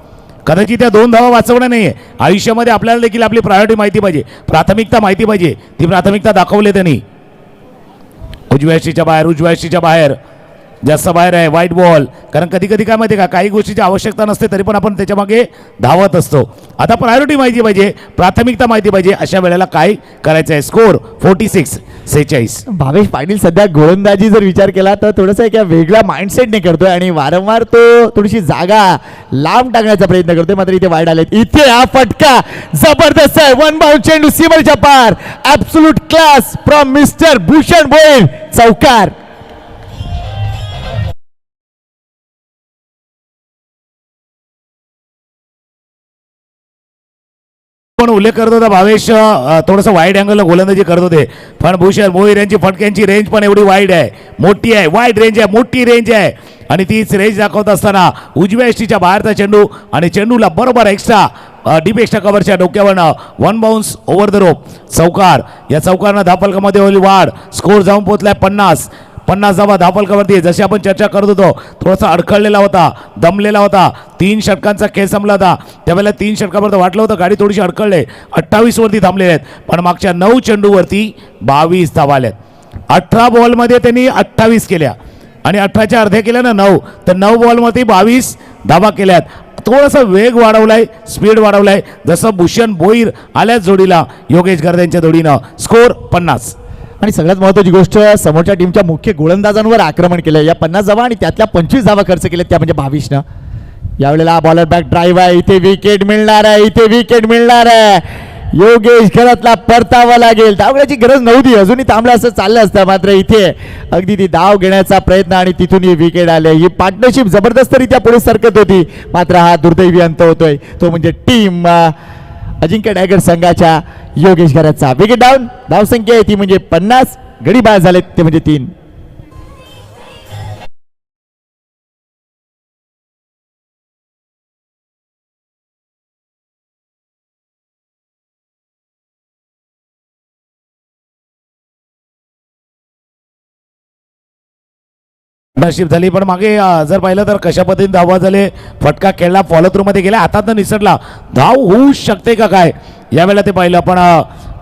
कदाचित त्या 2 धावा वाचवणं नाहीये. आयुष्यामध्ये आपल्याला देखील आपली प्रायोरिटी माहिती पाहिजे, प्राथमिकता माहिती पाहिजे. ती प्राथमिकता दाखवली त्यांनी. उजव्या यष्टीच्या बाहेर जास्त बाहेर आहे, वाईट बॉल. कारण कधी कधी काय माहिती का, काही गोष्टीची आवश्यकता नसते तरी पण आपण त्याच्या मागे धावत असतो. आता प्रायोरिटी माहिती पाहिजे, प्राथमिकता माहिती पाहिजे, अशा वेळेला काय करायचं आहे. स्कोर 46-46. भावेश पाटील सध्या गोलंदाजी जर विचार केला तर थोडंसं एक वेगळ्या माइंडसेटने करतोय आणि वारंवार तो थोडीशी जागा लांब टाकण्याचा प्रयत्न करतोय. मात्र इथे वाईट आलेत. इथे हा फटका जबरदस्त आहे. 1 बाउंड चेंडू सीमेच्या पार. Absolute class from mister Bhushan Bhoir. चौकार. पण उल्लेख करत होता भावेश, थोडंसं वाईड अँगलला गोलंदाजी करत होते, पण भूषण भोईर यांची फटक्यांची रेंज पण एवढी वाईड आहे, मोठी आहे, वाईड रेंज आहे, मोठी रेंज आहे. आणि तीच रेंज दाखवत असताना उजव्या यष्टीच्या बाहेरचा चेंडू आणि चेंडूला बरोबर एक्स्ट्रा डीप एक्स्ट्रा कव्हरच्या डोक्यावरनं 1 बाउन्स ओव्हर द रोप. चौकार. या चौकारनं धापलकामध्ये होईल वाढ. स्कोर जाऊन पोहोचलाय 50 धावा धापलकावरती. जशी आपण चर्चा करत होतो, थोडासा अडखळलेला होता, दमलेला होता. 3 षटकांचा खेळ संपला होता, त्यावेळेला 3 षटकापर्यंत वाटलं होतं गाडी थोडीशी अडखळले. 28 वरती थांबलेले आहेत, पण मागच्या 9 चेंडूवरती 22 धावा आल्यात. 18 बॉलमध्ये त्यांनी 28 केल्या आणि 18च्या अर्ध्या केल्या ना 9, तर 9 बॉलमध्ये 22 धावा केल्यात. थोडासा वेग वाढवलाय, स्पीड वाढवलाय, जसं भूषण भोईर आल्याच जोडीला योगेश गर्दे यांच्या जोडीनं. स्कोर 50. आणि सगळ्यात महत्त्वाची गोष्ट, समोरच्या टीमच्या मुख्य गोलंदाजांवर आक्रमण केलं. या 50 धावा आणि त्यातल्या 25 धावा खर्च केल्या त्या म्हणजे 22नं. यावेळेला बॉलर बॅक ड्राईव्ह आहे. इथे विकेट मिळणार आहे, इथे विकेट मिळणार आहे. योगेश घरातला परतावा लागेल. धावण्याची गरज नव्हती, अजूनही थांबलं असं चाललं असतं. मात्र इथे अगदी ती धाव घेण्याचा प्रयत्न आणि तिथून ही विकेट आले. ही पार्टनरशिप जबरदस्तरित्या पुढे सरकत होती. मात्र हा दुर्दैवी अंत होतोय, तो म्हणजे टीम अजिंक्य टायगर संघाच्या योगेश घराचा. Wicket down. धावसंख्या आहे ती म्हणजे 50. गडी बाद झालेत ते म्हणजे 3. नशीब झाली, पण मागे जर पाहिलं तर कशा पद्धतीने धावा झाले. फटका खेळला, फॉलो थ्रू मध्ये गेला, हातात निसटला. धाव होऊ शकते का काय यावेळेला ते पाहिलं, पण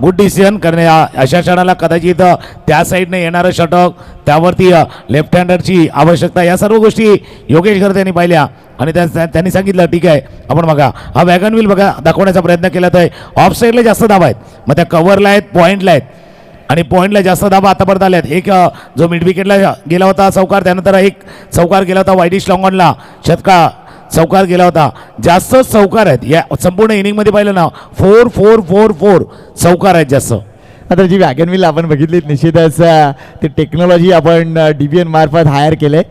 गुड डिसिजन करणे. अशा क्षणाला कदाचित त्या साईडने येणारं षटक, त्यावरती लेफ्ट हँडरची आवश्यकता, या सर्व गोष्टी योगेश गर्दे यांनी पाहिल्या आणि त्यांनी सांगितलं ठीक आहे आपण बघा हा वॅगन व्हील बघा दाखवण्याचा प्रयत्न केला. तर ऑफ साईडला जास्त धावा आहेत, मग त्या कव्हरला आहेत, पॉईंटला आहेत आणि पॉईंटला जास्त धावा आतापर्यंत आल्यात. एक जो मिड विकेटला गेला होता चौकार, त्यानंतर एक चौकार गेला होता वाईडिश लॉंगॉनला, शतका चौकार गेला होता. जास्त चौकार आहेत या संपूर्ण इनिंगमध्ये पाहिलं ना. 4 चौकार आहेत जास्त. आता जी वॅगन व्हील आपण बघितली निश्चितच ती टेक्नॉलॉजी आपण DBN मार्फत हायर केले.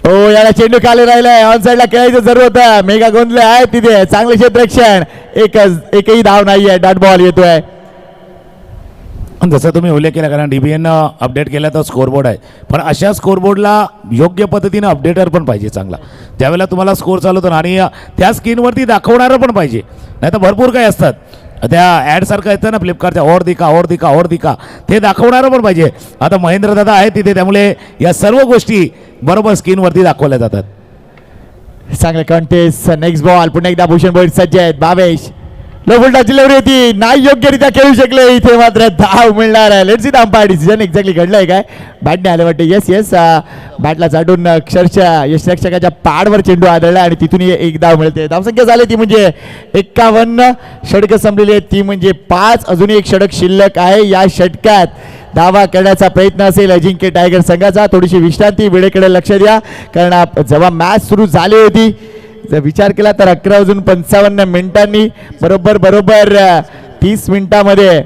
ओ याला चेंडू खाली राहिलाय, ऑन साईडला खेळायचं जरूर होतं. मेगा गोंधळे आहे तिथे, चांगले क्षेत्ररक्षण, एकही धाव नाहीये, डॉट बॉल येतोय. जसं तुम्ही उल्लेख केला, कारण DBN अपडेट केला तर स्कोरबोर्ड आहे, पण अशा स्कोरबोर्डला योग्य पद्धतीनं अपडेटर पण पाहिजे चांगला. त्यावेळेला तुम्हाला स्कोर चालवतो आणि त्या स्क्रीनवरती दाखवणारं पण पाहिजे. नाही तर भरपूर काही असतात त्या ॲडसारखं येतं ना फ्लिपकार्टच्या, और दिका, ते दाखवणारं पण पाहिजे. आता महेंद्र दादा आहे तिथे, त्यामुळे या सर्व गोष्टी बरोबर स्क्रीनवरती दाखवल्या जातात. चांगलं कॉन्टेस्ट. Next ball. पुन्हा एकदा भूषण भोईर सज्ज आहेत. भावेश लो फुलटा डिलिव्हरी होती, नाही योग्यरित्या खेळू शकले. इथे मात्र धाव मिळणार आहे. Let's see the umpire decision exactly घडलंय काय. बॅटने आलं वाटतं. येस बॅटला चाटून अक्षरशः यष्टिरक्षकाच्या पॅडवर चेंडू आदळला आणि तिथून एक धाव मिळते. धावसंख्या झाली ती म्हणजे 51. षटकं संपलेली आहेत ती म्हणजे 5. अजूनही एक षटक शिल्लक आहे. या षटकात धावा करण्याचा प्रयत्न असेल अजिंक्य टायगर संघाचा. थोडीशी विश्रांती, वेळेकडे लक्ष द्या, कारण जेव्हा मॅच सुरू झाली होती जर विचार केला तर 11:55 बरोबर 30 मिनिटांमध्ये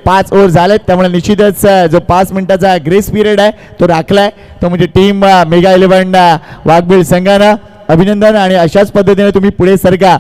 5 ओव्हर झालेत. त्यामुळे निश्चितच जो 5 मिनिटाचा ग्रेस पिरियड आहे तो राखलाय. तो म्हणजे टीम मेगा 11 वाघबीळ संघानं अभिनंदन. आणि अशाच पद्धतीने तुम्ही पुढे सरका,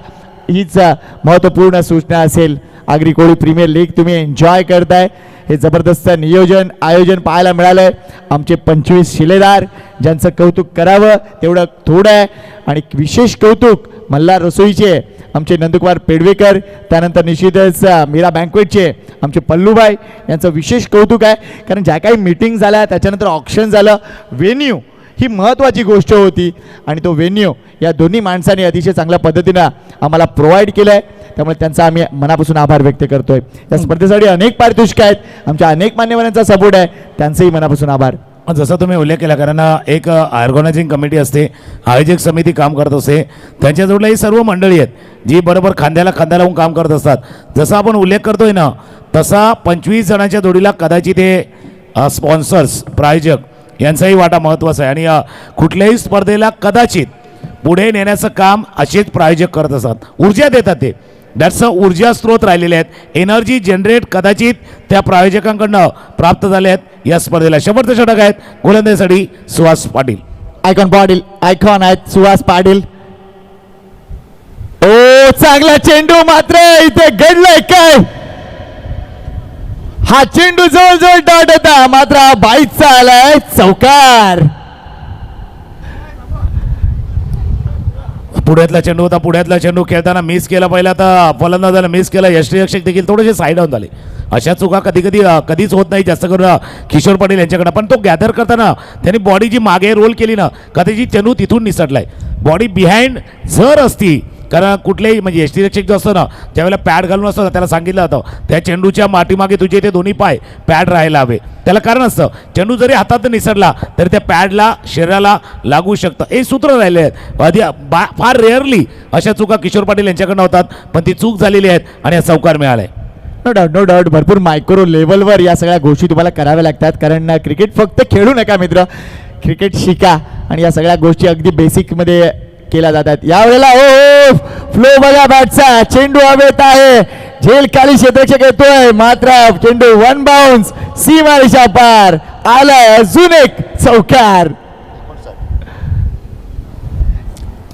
हीच महत्त्वपूर्ण सूचना असेल. आगरी कोळी प्रीमियर लीग तुम्ही एन्जॉय करताय. हे जबरदस्त नियोजन आयोजन पाहायला मिळालंय. आमचे 25 शिलेदार, ज्यांचं कौतुक करावं तेवढं थोडं आहे. आणि विशेष कौतुक मल्हार रसोईचे आमचे नंदकुमार पेडवेकर, त्यानंतर निश्चितच मीरा बँकवेटचे आमचे पल्लूभाई यांचं विशेष कौतुक आहे. कारण ज्या काही मीटिंग झाल्या त्याच्यानंतर ऑक्शन झालं, व्हेन्यू ही महत्त्वाची गोष्ट होती आणि तो व्हेन्यू या दोन्ही माणसांनी अतिशय चांगल्या पद्धतीनं आम्हाला प्रोव्हाइड केलं आहे. त्यामुळे त्यांचा आम्ही मनापासून आभार व्यक्त करतोय. या स्पर्धेसाठी अनेक पारितोषिकं आहेत, आमच्या अनेक मान्यवरांचा सपोर्ट आहे, त्यांचंही मनापासून आभार. जसं तुम्ही उल्लेख केला, कारण एक ऑर्गनायझिंग कमिटी असते, आयोजक समिती काम करत असते, त्यांच्याजवळ ही सर्व मंडळी आहेत जी बरोबर खांद्याला खांदा लावून काम करत असतात. जसा आपण उल्लेख करतोय ना, तसा 25 जणांच्या जोडीला कदाचित हे स्पॉन्सर्स प्रायोजक यांचाही वाटा महत्त्वाचा आहे. आणि कुठल्याही स्पर्धेला कदाचित पुढे नेण्याचं काम असेच प्रायोजक करत असतात, ऊर्जा देतात ते. दॅट्स ऊर्जा स्रोत राहिलेले आहेत, एनर्जी जनरेट कदाचित त्या प्रायोजकांकडनं प्राप्त झाले आहेत या स्पर्धेला. शेवटचे षटक आहेत गोलंदाजीसाठी सुहास पाटील. आयकॉन आहेत सुहास पाटील. ओ चांगला चेंडू, मात्र इथे घडलंय काय, हा चेंडू जवळजवळ डॉट होता, मात्र हा बाईचा आलाय चौकार. पुढ्यातला चेंडू होता, पुढ्यातला चेंडू खेळताना मिस केला, पहिला तर फलंदाजाला मिस केला, यष्टीरक्षक देखील थोडेसे साईड डाऊन झाले. अशा चुका कधीच होत नाही, जास्त करून किशोर पाटील यांच्याकडे. पण तो गॅदर करताना त्यांनी बॉडी जी मागे रोल केली ना, कधीची चेंडू तिथून निसटलाय. बॉडी बिहाइंड जर असती, कारण कुठलेही म्हणजे यष्टीरक्षक जो असतो ना, ज्यावेळेला पॅड घालून असतो ना, त्याला सांगितलं जातं त्या चेंडूच्या मागे तुझे ते दोन्ही पाय पॅड राहायला हवे. त्याला कारण असतं, चेंडू जरी हातात निसटला तरी त्या पॅडला शरीराला लागू शकतं. हे सूत्र राहिले आहेत. आधी फार रेअरली अशा चुका किशोर पाटील यांच्याकडनं होतात, पण ती चूक झालेली आहेत आणि हा चौकार मिळालाय. नो डाऊट भरपूर मायक्रो लेवलवर या सगळ्या गोष्टी तुम्हाला कराव्या लागतात. कारण क्रिकेट फक्त खेळू नका मित्र, क्रिकेट शिका आणि या सगळ्या गोष्टी अगदी बेसिकमध्ये केल्या जातात. यावेळेला ओ फ्लो बघा बॅटचा, चेंडू हवेत आहे, झेल खाली क्षेत्ररक्षक येतोय, मात्र चेंडू वन बाउन्स, सीमारेषा पार, आलाय अजून एक चौकार.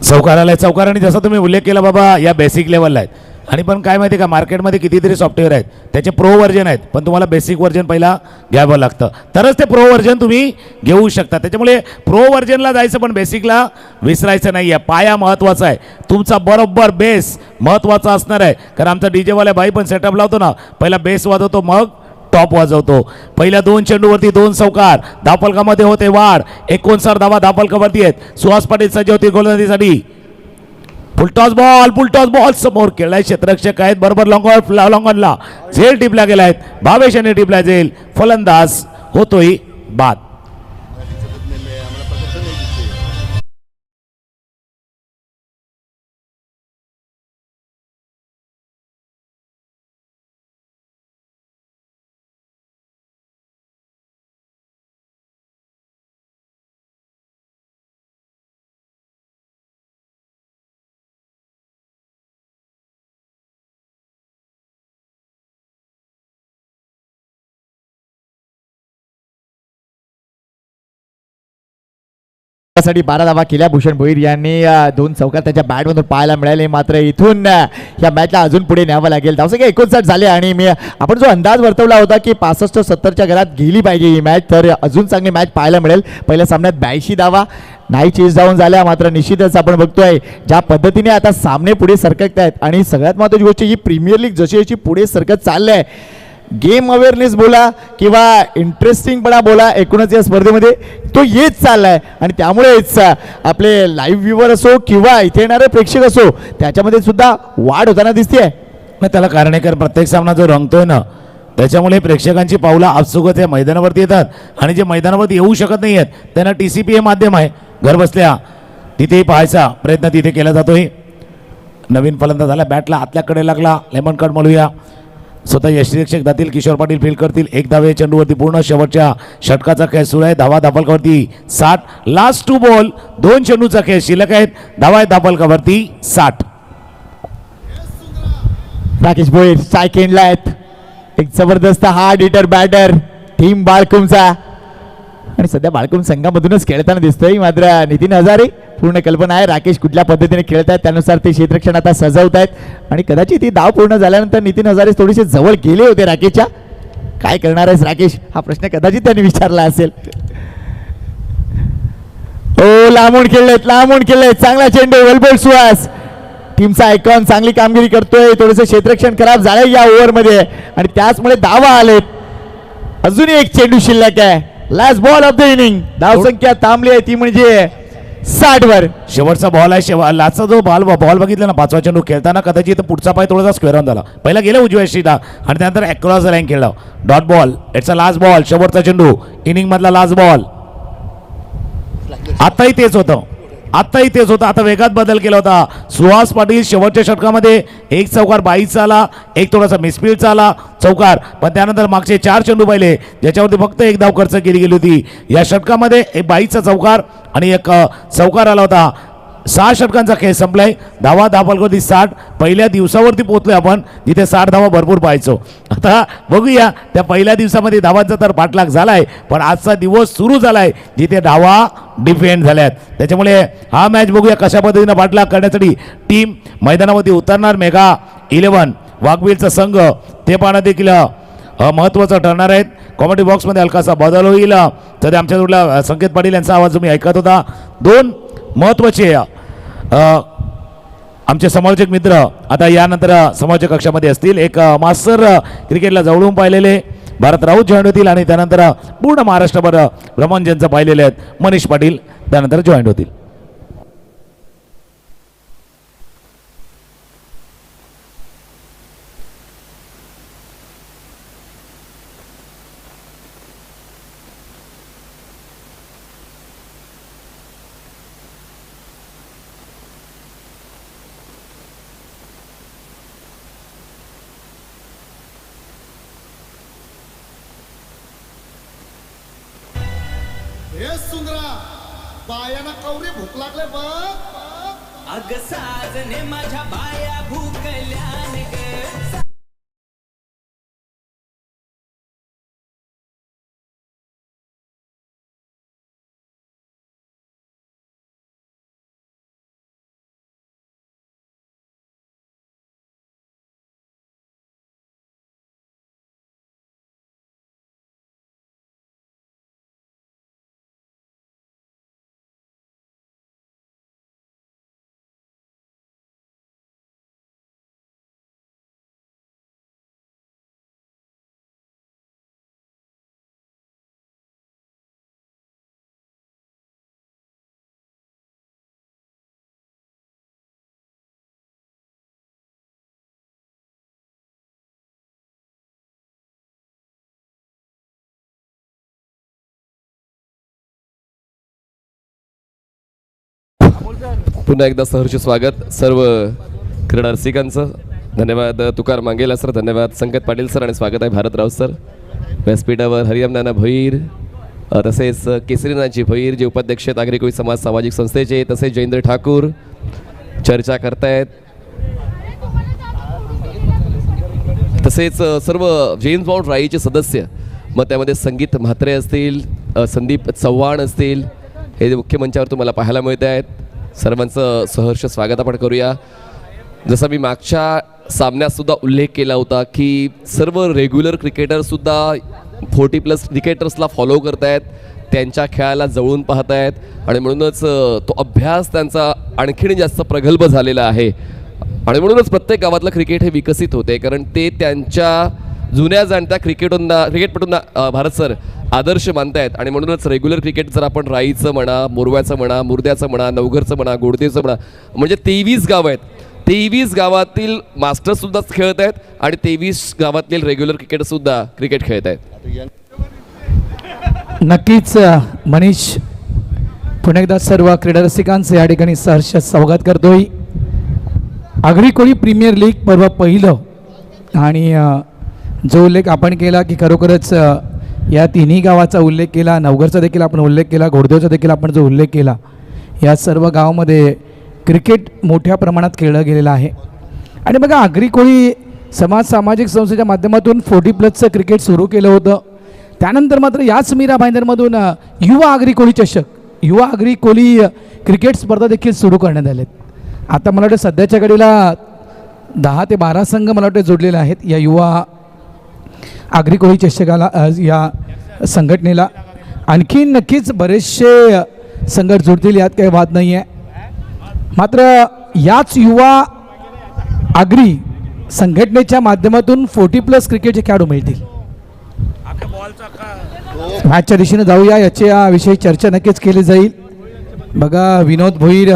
चौकार आणि जसा तुम्ही उल्लेख केला बाबा, या बेसिक लेवलला आहेत. आणि पण काय माहिती का, मार्केटमध्ये कितीतरी सॉफ्टवेअर आहेत, त्याचे प्रो व्हर्जन आहेत, पण तुम्हाला बेसिक व्हर्जन पहिला घ्यावं लागतं, तरच ते प्रो व्हर्जन तुम्ही घेऊ शकता. त्याच्यामुळे प्रो व्हर्जनला जायचं, पण बेसिकला विसरायचं नाही आहे. पाया महत्त्वाचा आहे, तुमचा बरोबर बेस महत्त्वाचा असणार आहे. कारण आमचा डीजेवाल्या बाई पण सेटअप लावतो ना, पहिला बेस वाजवतो मग टॉप वाजवतो. पहिल्या 2 चेंडूवरती 2 चौकार, धापलकामध्ये होते वाढ, 59 धावा धापलकावरती आहेत. सुहास पाटील सज्ज होती गोलंदाजीसाठी. फुलटॉस बॉल समोर खेळलाय, क्षेत्ररक्षक आहेत बरोबर लॉंगॉनला झेल टिपला गेलाय, भावेश यांनी टिपला झेल, फलंदाज होतोय बाद. साठी 12 धावा केल्या भूषण भोईर यांनी. 2 चौकार त्याच्या बॅटमधून पाहायला मिळाले, मात्र इथून या मॅचला अजून पुढे न्यावं लागेल. धावसंख्या 59 झाले आणि आपण जो अंदाज वर्तवला होता की 65-70च्या घरात गेली पाहिजे ही मॅच, तर अजून चांगली मॅच पाहायला मिळेल. पहिल्या सामन्यात 82 धावा नाही चेस डाऊन झाल्या, मात्र निश्चितच आपण बघतोय ज्या पद्धतीने आता सामने पुढे सरकत आहेत. आणि सगळ्यात महत्त्वाची गोष्ट, ही प्रीमियर लीग जशी जशी पुढे सरकत चाललंय, गेम अवेअरनेस बोला किंवा इंटरेस्टिंगपणा बोला, एकूणच या स्पर्धेमध्ये तो येत चाललाय. आणि त्यामुळेच आपले लाईव्ह व्ह्यूवर असो किंवा इथे येणारे प्रेक्षक असो, त्याच्यामध्ये सुद्धा वाढ होताना दिसते. मग त्याला कारण आहे, कारण प्रत्येक सामना जो रंगतोय ना, त्याच्यामुळे प्रेक्षकांची पावलं आपसुकच या मैदानावरती येतात. आणि जे मैदानावरती येऊ शकत नाही आहेत त्यांना TCP हे माध्यम आहे, घर बसल्या तिथेही पाहायचा प्रयत्न तिथे केला जातोय. नवीन फलंदाज झाला, बॅटला आतल्याकडे लागला, लेमन कार्ड म्हणूया. स्वतः यष्टीरक्षक जातील, किशोर पाटील फील्ड करतील. 1 धावे चेंडूवरती पूर्ण शेवटच्या षटकाचा खेळ सुरू आहे. धावा धापलकावरती 60, लास्ट 2 बॉल, 2 चेंडूचा खेळ शिल्लक आहेत. धावा आहेत धापलकावरती 60. राकेश भोईर स्ट्राईक एंडला आहेत. एक जबरदस्त हार्ड हिटर बॅटर टीम बाळकुमचा, आणि सध्या बाळकुम संघामधूनच खेळताना दिसतोय. मात्र नितीन हजारे पूर्ण कल्पना आहे राकेश कुठल्या पद्धतीने खेळत आहेत, त्यानुसार ते क्षेत्ररक्षण आता सजवत आहेत. आणि कदाचित ही धाव पूर्ण झाल्यानंतर नितीन हजारे थोडेसे जवळ गेले होते राकेशच्या. काय करणार आहेस राकेश, हा प्रश्न कदाचित त्यांनी विचारला असेल. ओ लांबून खेळलेत, चांगला चेंडू, वेलबोल सुहास, टीमचा आयकॉन चांगली कामगिरी करतोय. थोडंसं क्षेत्ररक्षण खराब झालंय या ओव्हरमध्ये आणि त्याचमुळे धावा आलेत. अजूनही एक चेंडू शिल्लक आहे. Last ball of the inning. धावसंख्या थांबली आहे ती म्हणजे 60 वर. शेवटचा बॉल आहे. लास्टचा जो बॉल बघितला ना 5वा चेंडू खेळताना कदाचित पुढचा पाय थोडासा स्क्वेअर ऑन झाला. पहिला गेला उजव्या शीला आणि त्यानंतर अक्रॉस लाईन खेळला. Dot ball. It's a last ball. शेवटचा चेंडू इनिंग मधला लास्ट बॉल. आताही तेच होतं. आता वेगात बदल केला होता सुहास पाटील. शेवटच्या षटकामध्ये एक चौकार 22 आला, एक थोडासा मिसफील्डचा आला चौकार, पण त्यानंतर मागचे 4 चेंडू पाहिले ज्याच्यावरती फक्त एक धाव खर्च केली गेली होती. या षटकामध्ये एक 22चा चौकार आणि एक चौकार आला होता. 6 षटकांचा खेळ संपलाय. धावा धापलकोती 60. पहिल्या दिवसावरती पोहोचलोय आपण जिथे 60 धावा भरपूर पाहायचो. आता बघूया त्या पहिल्या दिवसामध्ये धावांचा तर पाठलाग झालाय, पण आजचा दिवस सुरू झालाय जिथे धावा डिफेंड झाल्यात. त्याच्यामुळे हा मॅच बघूया कशा पद्धतीनं पाठलाग करण्यासाठी टीम मैदानावरती उतरणार. मेगा 11 वाघबीरचा संघ ते पाहणं देखील महत्त्वाचं ठरणार आहेत. कॉमेडी बॉक्समध्ये हलकासा बदल होईल. सध्या आमच्या जोडला संकेत पाटील यांचा आवाज तुम्ही ऐकत होता. 2 महत्त्वाचे आमचे समालोचक मित्र आता यानंतर समालोचक कक्षामध्ये असतील. एक मास्टर क्रिकेटला जवळून पाहिलेले भारत राऊत जॉईंट होतील आणि त्यानंतर पूर्ण महाराष्ट्रभर भ्रमण ज्यांचं पाहिलेले आहेत मनीष पाटील त्यानंतर जॉईंट होतील. हे सुंदरा बायाना कवरी भूक लागले बघ. अग साजने माझ्या बाया भूकल्याने ग. पुन्हा एकदा सहर्ष स्वागत सर्व क्रीडा रसिकांचं. धन्यवाद तुकार मांगेला सर, धन्यवाद संकेत पाटील सर आणि स्वागत आहे भारत राऊत सर. व्यासपीठावर हरियम नाना भोईर तसेच केसरीनाथजी भोईर जे उपाध्यक्ष आहेत आगरी कोळी समाज सामाजिक संस्थेचे, तसेच जयेंद्र ठाकूर चर्चा करतायत. तसेच सर्व जेम्स बॉन्ड राईचे सदस्य, मग त्यामध्ये संगीत म्हात्रे असतील, संदीप चव्हाण असतील, हे मुख्य मंचावर तुम्हाला पाहायला मिळत आहेत. सर्वांचं सहर्ष स्वागत आपण करूया. जसं मी मागच्या सामन्यातसुद्धा उल्लेख केला होता की सर्व रेग्युलर क्रिकेटरसुद्धा 40+ क्रिकेटर्सला फॉलो करत आहेत, त्यांच्या खेळाला जवळून पाहत आहेत आणि म्हणूनच तो अभ्यास त्यांचा आणखीन जास्त प्रगल्भ झालेला आहे. आणि म्हणूनच प्रत्येक गावातलं क्रिकेट हे विकसित होते, कारण ते त्यांच्या जुन्या जाणत्या क्रिकेटपटूंना भारत सर आदर्श मानतायत. आणि म्हणूनच रेग्युलर क्रिकेट जर आपण राईचं म्हणा, मोरव्याचं म्हणा, मुर्द्याचं म्हणा, नवघरचं म्हणा, गोडदेचं म्हणा, म्हणजे 23 गावं आहेत. 23 गावातील मास्टर्ससुद्धाच खेळत आहेत आणि 23 गावातील रेग्युलर क्रिकेटरसुद्धा क्रिकेट खेळत आहेत. नक्कीच मनीष पुन्हा एकदा सर्व क्रीडा रसिकांचे या ठिकाणी सहर्ष स्वागत करतोय. आगरी कोळी प्रीमियर लीग पर्व पहिलं आणि जो उल्लेख आपण केला की खरोखरच या तिन्ही गावाचा उल्लेख केला, नवघरचा देखील आपण उल्लेख केला, घोडदेवचा देखील आपण जो उल्लेख केला, या सर्व गावामध्ये क्रिकेट मोठ्या प्रमाणात खेळलं गेलेलं आहे. आणि बघा आगरी कोळी समाज सामाजिक संस्थेच्या माध्यमातून 40+ क्रिकेट सुरू केलं होतं. त्यानंतर मात्र याच मीरा भाईंदरमधून युवा आगरी कोळी चषक, युवा आगरी कोळी क्रिकेट स्पर्धा देखील सुरू करण्यात आल्यात. आता मला वाटतं सध्याच्या घडीला 10 ते 12 संघ मला वाटतं जोडलेले आहेत या युवा आगरी कोळी चषकाला, या संघटनेला. आणखीन नक्कीच बरेचसे संघट जोडतील, यात काही वाद नाही आहे. मात्र याच युवा आगरी संघटनेच्या माध्यमातून 40+ क्रिकेटचे खेळाडू मिळतील. मॅचच्या दिशेने जाऊया, याविषयी चर्चा नक्कीच केली जाईल. बघा विनोद भोईर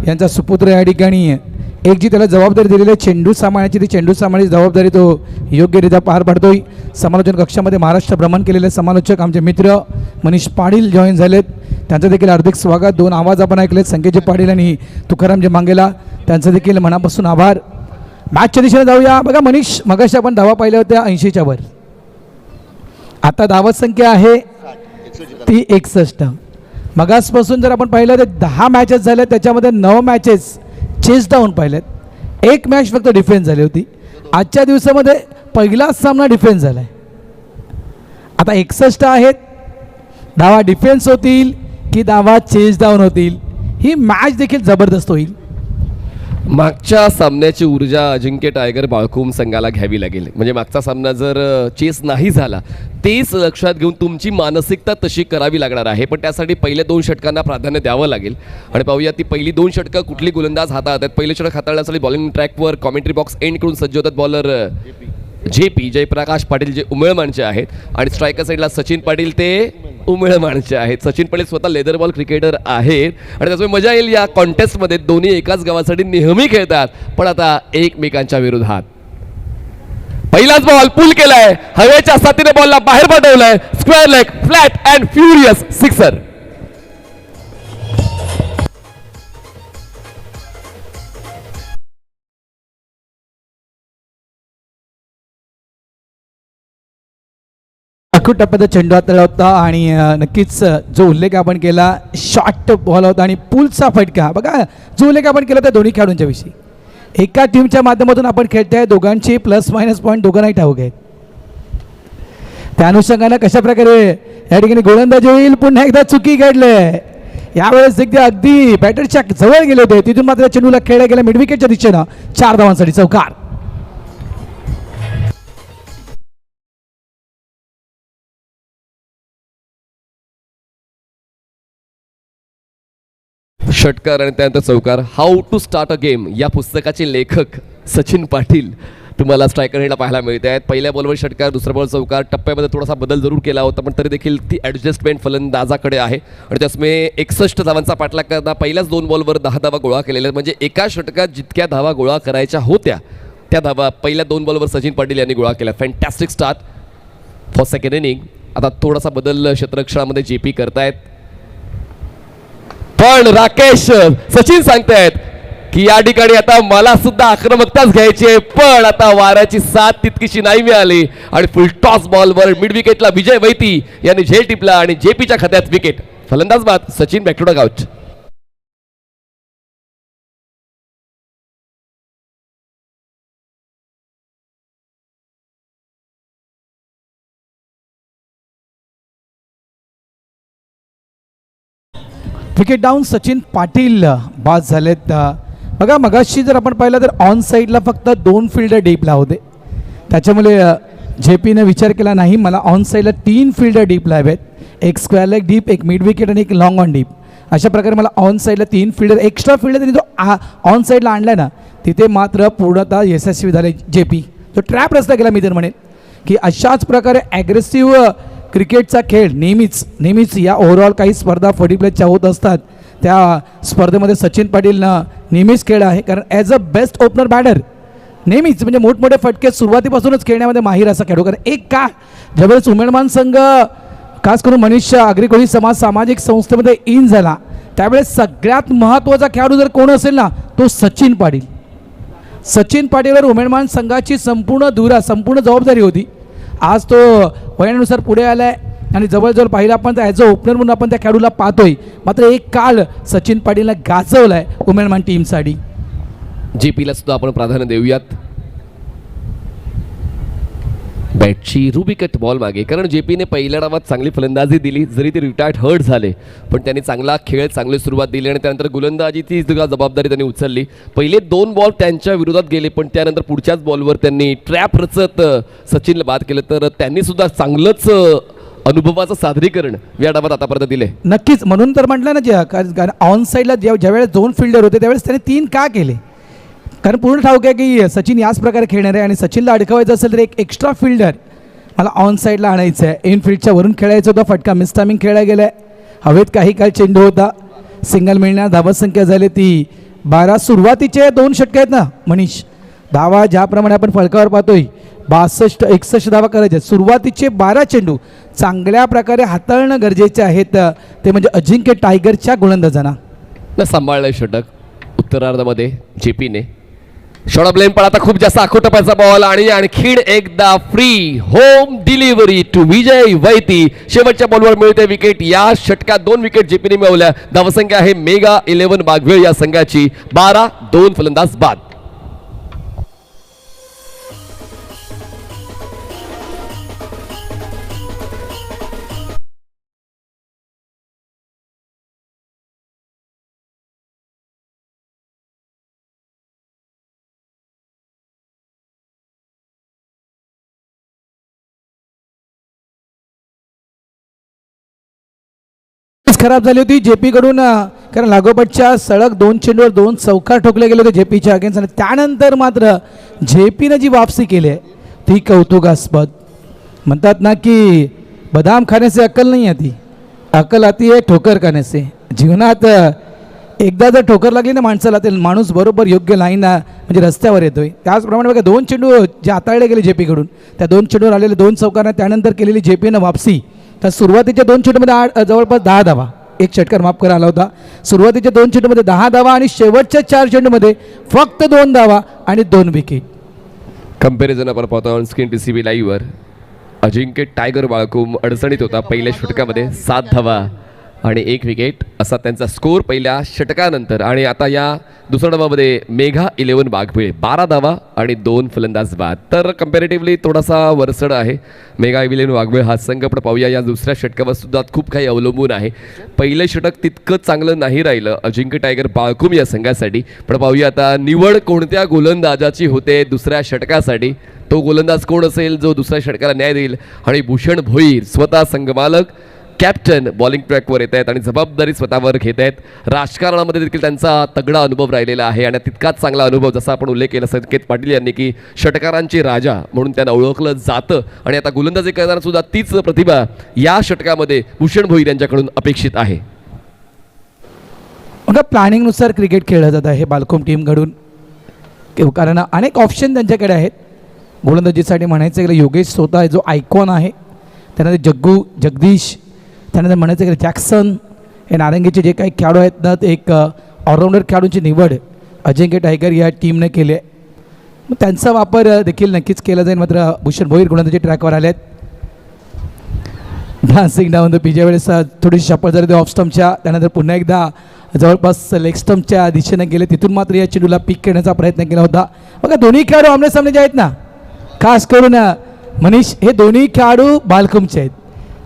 यांचा सुपुत्र या ठिकाणी एक जी त्याला जबाबदारी दिलेली आहे चेंडू सांभाळण्याची, ती चेंडू सांभाळण्याची जबाबदारी तो योग्यरित्या पार पाडतोय. समालोचन कक्षामध्ये महाराष्ट्र भ्रमण केलेले समालोचक आमचे मित्र मनीष पाटील जॉईन झालेत, त्यांचं देखील हार्दिक स्वागत. 2 आवाज आपण ऐकलेत, संकेतजी पाटील आणि तुकारामजी मांगेला, त्यांचं देखील मनापासून आभार. मॅचच्या दिशेने जाऊया. बघा मनीष, मगाशी आपण धावा पाहिल्या होत्या 80च्या वर, आता धावत संख्या आहे ती 61. मगासपासून जर आपण पाहिलं तर 10 मॅचेस झाल्या, त्याच्यामध्ये 9 मॅचेस चेस डाऊन पाहिलेत, 1 मॅच फक्त डिफेन्स झाली होती. आजच्या दिवसामध्ये पहिलाच सामना डिफेन्स झाला आहे. आता 61 आहेत, धावा डिफेन्स होतील की धावा चेस डाऊन होतील, ही मॅच देखील जबरदस्त होईल. मागच्या सामन्याची ऊर्जा अजिंक्य टायगर बाळकुम संघाला घ्यावी लागेल. म्हणजे मागचा सामना जर चेस नाही झाला, तेच लक्षात घेऊन तुमची मानसिकता तशी करावी लागणार आहे. पण त्यासाठी पहिल्या 2 षटकांना प्राधान्य द्यावं लागेल. आणि पाहूया ती पहिली 2 षटकं कुठली गोलंदाज हाताळत आहेत. पहिलं षटक हाताळण्यासाठी बॉलिंग ट्रॅकवर कॉमेंट्री बॉक्स एंड करून सज्ज होतात बॉलर JP जयप्रकाश पाटील, जे उमळमाणचे आहेत. आणि स्ट्रायकर साईडला सचिन पाटील, ते उमळमाणचे आहेत. सचिन पाटील स्वतः लेदर बॉल क्रिकेटर आहेत आणि त्याच्यामुळे मजा येईल या कॉन्टेस्टमध्ये. दोन्ही एकाच गावासाठी नेहमी खेळतात, पण आता एकमेकांच्या विरोधात. पहिलाच बॉल पुल केलाय, हवेच्या साथीने बॉलला बाहेर पाठवलाय, square leg, flat and furious sixer. अखूट टप्प्यात चेंडू हाताळला होता आणि नक्कीच जो उल्लेख आपण केला शॉर्ट बॉल होता आणि पुलचा फटका. बघा जो उल्लेख आपण केला त्या दोन्ही खेळाडूंच्या विषयी, एका टीमच्या माध्यमातून आपण खेळताय, दोघांची ± पॉईंट दोघांनाही ठाऊक आहेत. त्या अनुषंगाने कशा प्रकारे या ठिकाणी गोलंदाजी होईल. पुन्हा एकदा चुकी घडले, यावेळेस एकदा अगदी बॅटरच्या जवळ गेले होते, तिथून मात्र चेंडूला खेळला गेला मिडविकेटच्या दिशेनं. 4 धावांसाठी चौकार. षटकार आणि त्यानंतर चौकार. How to start a game या पुस्तकाचे लेखक सचिन पाटील तुम्हाला स्ट्रायकर हेडला पाहायला मिळत आहेत. पहिल्या बॉलवर षटकार, दुसऱ्या बॉल चौकार. टप्प्यामध्ये थोडासा बदल जरूर केला होता, पण तरी देखील ती ॲडजस्टमेंट फलंदाजाकडे आहे. आणि त्यामुळे 61 धावांचा पाठलाग करता पहिल्याच 2 बॉलवर 10 धावा गोळा केलेल्या. म्हणजे एका षटकात जितक्या धावा गोळा करायच्या होत्या त्या धावा पहिल्या 2 बॉलवर सचिन पाटील यांनी गोळा केल्या. Fantastic start for second inning. आता थोडासा बदल क्षेत्ररक्षणामध्ये JP करतायत, पण राकेश सचिन सांगतायत की या ठिकाणी आता मला सुद्धा आक्रमकताच घ्यायची आहे, पण आता वाऱ्याची साथ तितकीशी नाही मिळाली आणि फुल टॉस बॉलवर मिड विकेटला विजय वैती यांनी झेल टिपला आणि JPच्या खात्यात विकेट. फलंदाज बाद, Sachin back to the out. Wicket down, Sachin Patil बाद झालेत. बघा मगाशी जर आपण पाहिलं तर ऑन साईडला फक्त 2 फिल्डर डीपला होते, त्याच्यामुळे JPने विचार केला नाही, मला ऑन साईडला 3 फिल्डर डीपला हवेत, एक स्क्वेअर लेग डीप, एक मिड विकेट आणि एक लॉंग ऑन डीप. अशा प्रकारे मला ऑन साईडला 3 फिल्डर, एक्स्ट्रा फिल्डर त्यांनी जो ऑन साईडला आणला ना, तिथे मात्र पूर्णतः यशस्वी झाले JP. तो ट्रॅप रस्ता गेला. मी तर म्हणेन की अशाच प्रकारे ॲग्रेसिव्ह क्रिकेटचा खेळ नेहमीच या ओव्हरऑल काही स्पर्धा 40+च्या होत असतात. त्या स्पर्धेमध्ये सचिन पाटीलनं नेहमीच खेळ आहे, कारण as a best opener batter नेहमीच म्हणजे मोठमोठे फटके सुरुवातीपासूनच खेळण्यामध्ये माहीर असा खेळू. कारण एक का ज्यावेळेस उमेदमान संघ खास करून मनीष आगरी कोळी सामाजिक संस्थेमध्ये इन झाला, त्यावेळेस सगळ्यात महत्त्वाचा खेळाडू जर कोण असेल ना, तो सचिन पाटील. सचिन पाटीलवर उमेदमान संघाची संपूर्ण जबाबदारी होती. आज तो वयानुसार पुढे आला आहे आणि जवळजवळ पाहिलं आपण तर ॲज अ ओपनर म्हणून आपण त्या खेळाडूला पाहतोय. मात्र एक काळ सचिन पाटीलला गाजवला आहे उमेदमान टीमसाठी. JPला सुद्धा आपण प्राधान्य देऊयात. बॅटची रुबिकट बॉल मागे, कारण JPने पहिल्या डावात चांगली फलंदाजी दिली, जरी ते रिटायर्ड हर्ट झाले, पण त्यांनी चांगला खेळ, चांगली सुरुवात दिली आणि त्यानंतर गोलंदाजीची जबाबदारी त्यांनी उचलली. पहिले 2 बॉल त्यांच्या विरोधात गेले, पण त्यानंतर पुढच्याच बॉलवर त्यांनी ट्रॅप रचत सचिनला बाद केलं. तर त्यांनी सुद्धा चांगलंच अनुभवाचं सादरीकरण या डावात आतापर्यंत दिले. नक्कीच, म्हणून तर म्हटलं ना, कारण ऑन साईडला ज्यावेळेस 2 फिल्डर होते त्यावेळेस त्याने 3 का केले. कारण पूर्ण ठाऊक आहे की सचिन याच प्रकारे खेळणार आहे आणि सचिनला अडकवायचं असेल तर एक एक्स्ट्रा फिल्डर मला ऑन साईडला आणायचं आहे. इन फील्डच्या वरून खेळायचं होतं, फटका मिस टायमिंग खेळला गेला आहे. हवेत काही काळ चेंडू होता, सिंगल मिळणार. धावा संख्या झाली ती 12. सुरुवातीचे 2 षटके आहेत ना मनीष, धावा ज्याप्रमाणे आपण फलकावर पाहतोय 62-61 धावा करायचे. सुरुवातीचे 12 चेंडू चांगल्या प्रकारे हाताळणं गरजेचे आहेत, ते म्हणजे अजिंक्य टायगरच्या गोलंदाजांना. सांभाळलंय षटक उत्तरार्धामध्ये जेपीने. शॉट ऑफ लेन पण आता खूप जास्त आखोटपाचा बॉल आणि आणखीन एकदा फ्री होम डिलिव्हरी टू विजय वैती. शेवटच्या बॉलवर मिळते विकेट. या षटकात 2 विकेट जेपीने मिळवल्या. धावसंख्या आहे मेगा 11 बागवेळ या संघाची. 12-2 फलंदाज बाद. खराब झाली होती जेपी कडून, कारण लागोपाठच्या सलग 2 चेंडूवर 2 चौकार ठोकले गेले होते जेपीच्या अगेन्स्ट. आणि त्यानंतर मात्र जेपीनं जी वापसी केली आहे ती कौतुकास्पद. म्हणतात ना की बदाम खाने से अक्कल नहीं आती, अक्कल आती है ठोकर खाने से. जीवनात एकदा जर ठोकर लागली ना माणसाला, ते माणूस बरोबर योग्य लाईन म्हणजे रस्त्यावर येतोय. त्याचप्रमाणे बघा 2 चेंडू जे हाताळले गेले जेपीकडून, त्या 2 चेंडूवर आलेले 2 चौकार, त्यानंतर केलेली जेपीनं वापसी. तर सुरुवातीच्या 2 चेंडूमध्ये जवळपास 10 धावा, एक षटकार माफ करा आला होता. सुरुवातीच्या 2 चेंडूमध्ये 10 धावा आणि शेवटच्या 4 चेंडूमध्ये फक्त 2 धावा आणि 2 विकेट. कंपॅरिझन आपण पाहतो ऑन स्क्रीन TCB लाईव्हवर. अजिंक्य टायगर बाळकुम अडचणीत होता पहिल्या षटकामध्ये. 7 धावा आणि 1 विकेट असा त्यांचा स्कोर पहिल्या षटकानंतर. आणि आता या दुसऱ्या डावामध्ये मेघा 11 बागवेळ 12 धावा आणि 2 फलंदाज बाद. तर कम्पॅरेटिव्हली थोडासा वरचढ आहे मेघा 11 बागवेळ हा संघ. पण पाहूया या दुसऱ्या षटकावर सुद्धा खूप काही अवलंबून आहे. पहिलं षटक तितकं चांगलं नाही राहिलं अजिंक्य टायगर बाळकुम या संघासाठी. पण पाहूया आता निवड कोणत्या गोलंदाजाची होते दुसऱ्या षटकासाठी. तो गोलंदाज कोण असेल जो दुसऱ्या षटकाला न्याय देईल. आणि भूषण भोईर स्वतः संघमालक कॅप्टन बॉलिंग ट्रॅकवर येत आहेत आणि जबाबदारी स्वतःवर घेत आहेत. राजकारणामध्ये देखील त्यांचा तगडा अनुभव राहिलेला आहे आणि तितकाच चांगला अनुभव जसा आपण उल्लेख केला संकेत पाटील यांनी की षटकारांचे राजा म्हणून त्यांना ओळखलं जातं. आणि आता गोलंदाजी करताना सुद्धा तीच प्रतिभा या षटकामध्ये भूषण भोईर यांच्याकडून अपेक्षित आहे. बघा प्लॅनिंगनुसार क्रिकेट खेळलं जात आहे बालकोम टीमकडून, कारण अनेक ऑप्शन त्यांच्याकडे आहेत. गोलंदाजीसाठी म्हणायचं गेलं योगेश सोता जो आयकॉन आहे, त्यानंतर जगदीश, त्यानंतर म्हणायचं गेलं जॅक्सन. हे नारंगीचे जे काही खेळाडू आहेत ना, ते एक ऑलराऊंडर खेळाडूंची निवड अजिंक्य टायगर या टीमने केली आहे. मग त्यांचा वापर देखील नक्कीच केला जाईल. मात्र भूषण भोईर गोलंदाजी ट्रॅकवर आले आहेत. डान्सिंग डाऊन द पिच्या वेळेस थोडीशी शपथ झाली ऑफ स्टम्पच्या, त्यानंतर पुन्हा एकदा जवळपास लेग स्टम्पच्या दिशेने गेले. तिथून मात्र या चेंडूला पिक करण्याचा प्रयत्न केला होता. बघा दोन्ही खेळाडू आमने सामने जे आहेत ना, खास करून मनीष, हे दोन्ही खेळाडू बालकुमचे आहेत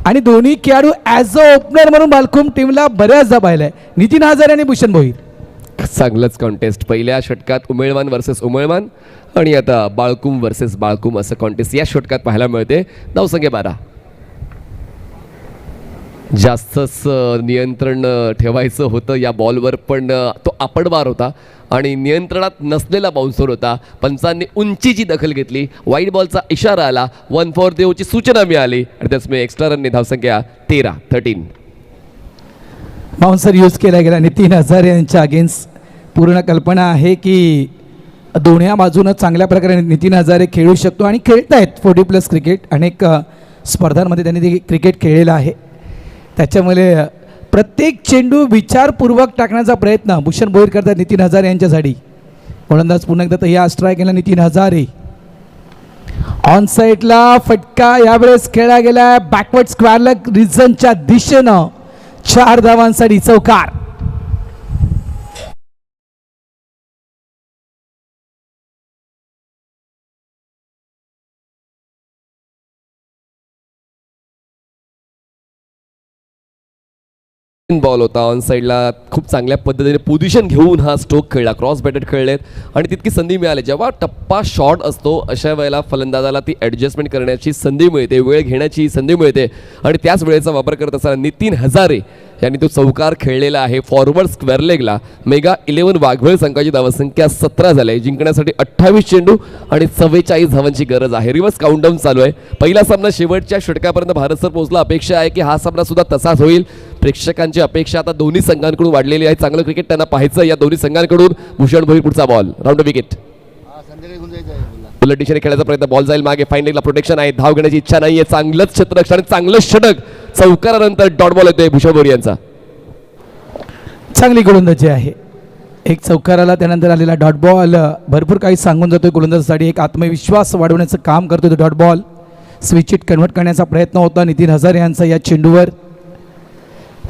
आणि दोन्ही खेळाडू ॲज अ ओपनर म्हणून बालकुम टीमला बऱ्याचदा पाहिलं आहे. नितीन हजारे आणि भूषण भोईर. चांगलंच कॉन्टेस्ट. पहिल्या षटकात उमेळवान वर्सेस उमेळवान आणि आता बाळकुम वर्सेस बाळकुम असं कॉन्टेस्ट या षटकात पाहायला मिळते. धावसंख्या 12. जास्तच नियंत्रण ठेवायचं होतं या बॉलवर, पण तो आपडबार होता आणि नियंत्रणात नसलेला बाउन्सर होता. पंचांनी उंचीची दखल घेतली, वाईट बॉलचा इशारा आला, 1 फॉर देवची सूचना मिळाली आणि त्याचमुळे एक्स्ट्रा रनने धावसंख्या 13. बाउन्सर यूज केला गेला नितीन हजारे यांच्या अगेन्स्ट. पूर्ण कल्पना आहे की दोन्ही बाजूनं चांगल्या प्रकारे नितीन हजारे खेळू शकतो आणि खेळत आहेत 40+ क्रिकेट. अनेक स्पर्धांमध्ये त्यांनी ते क्रिकेट खेळलेलं आहे. त्याच्यामुळे प्रत्येक चेंडू विचारपूर्वक टाकण्याचा प्रयत्न भूषण भोईर करतात नितीन हजारे यांच्यासाठी. गोलंदाज पुन्हा एकदा या स्ट्राईक केला नितीन हजारे. ऑन साईडला फटका यावेळेस खेळला गेला बॅकवर्ड स्क्वेअर रिझनच्या दिशेनं. 4 धावांसाठी चौकार. बॉल होता ऑन साईडला. खूप चांगल्या पद्धतीने पोझिशन घेऊन हा स्ट्रोक खेळला, क्रॉस बॅटेड खेळलेत आणि तितकी संधी मिळाली. जेव्हा टप्पा शॉर्ट असतो अशा वेळेला फलंदाजाला ती ॲडजस्टमेंट करण्याची संधी मिळते, वेळ घेण्याची संधी मिळते आणि त्याच वेळेचा वापर करत असताना नितीन हजारे यांनी तो चौकार खेळलेला आहे फॉरवर्ड स्क्वेअर लेगला. मेगा 11 वाघवेळ संघाची धावसंख्या 17 झाली आहे. जिंकण्यासाठी 28 चेंडू आणि 44 धावांची गरज आहे. रिव्हर्स काउंटडाऊन चालू आहे. पहिला सामना शेवटच्या षटकापर्यंत भारत सर पोहोचला. अपेक्षा आहे की हा सामना सुद्धा तसाच होईल. प्रेक्षकांची अपेक्षा आता दोन्ही संघांकडून वाढलेली आहे. चांगलं क्रिकेट त्यांना पाहायचं या दोन्ही संघांकडून. भूषण भोईर पुढचा बॉल राऊंड विकेट. उलट दिशेने खेळायचा प्रयत्न, बॉल जाईल मागे. फाईनल प्रोटेक्शन आहे, धाव घेण्याची इच्छा नाहीये. चांगलंच क्षेत्ररक्षण आणि चांगलंच षटक. चौकारानंतर डॉट बॉल येतोय भूषण भोईर यांचा. चांगली गोलंदाजी आहे. एक चौकाराला त्यानंतर आलेला डॉट बॉल भरपूर काही सांगून जातोय गोलंदाजीसाठी. एक आत्मविश्वास वाढवण्याचं काम करतोय तो dot ball. Switch it convert करण्याचा प्रयत्न होता नितीन हजारे यांचा या चेंडूवर.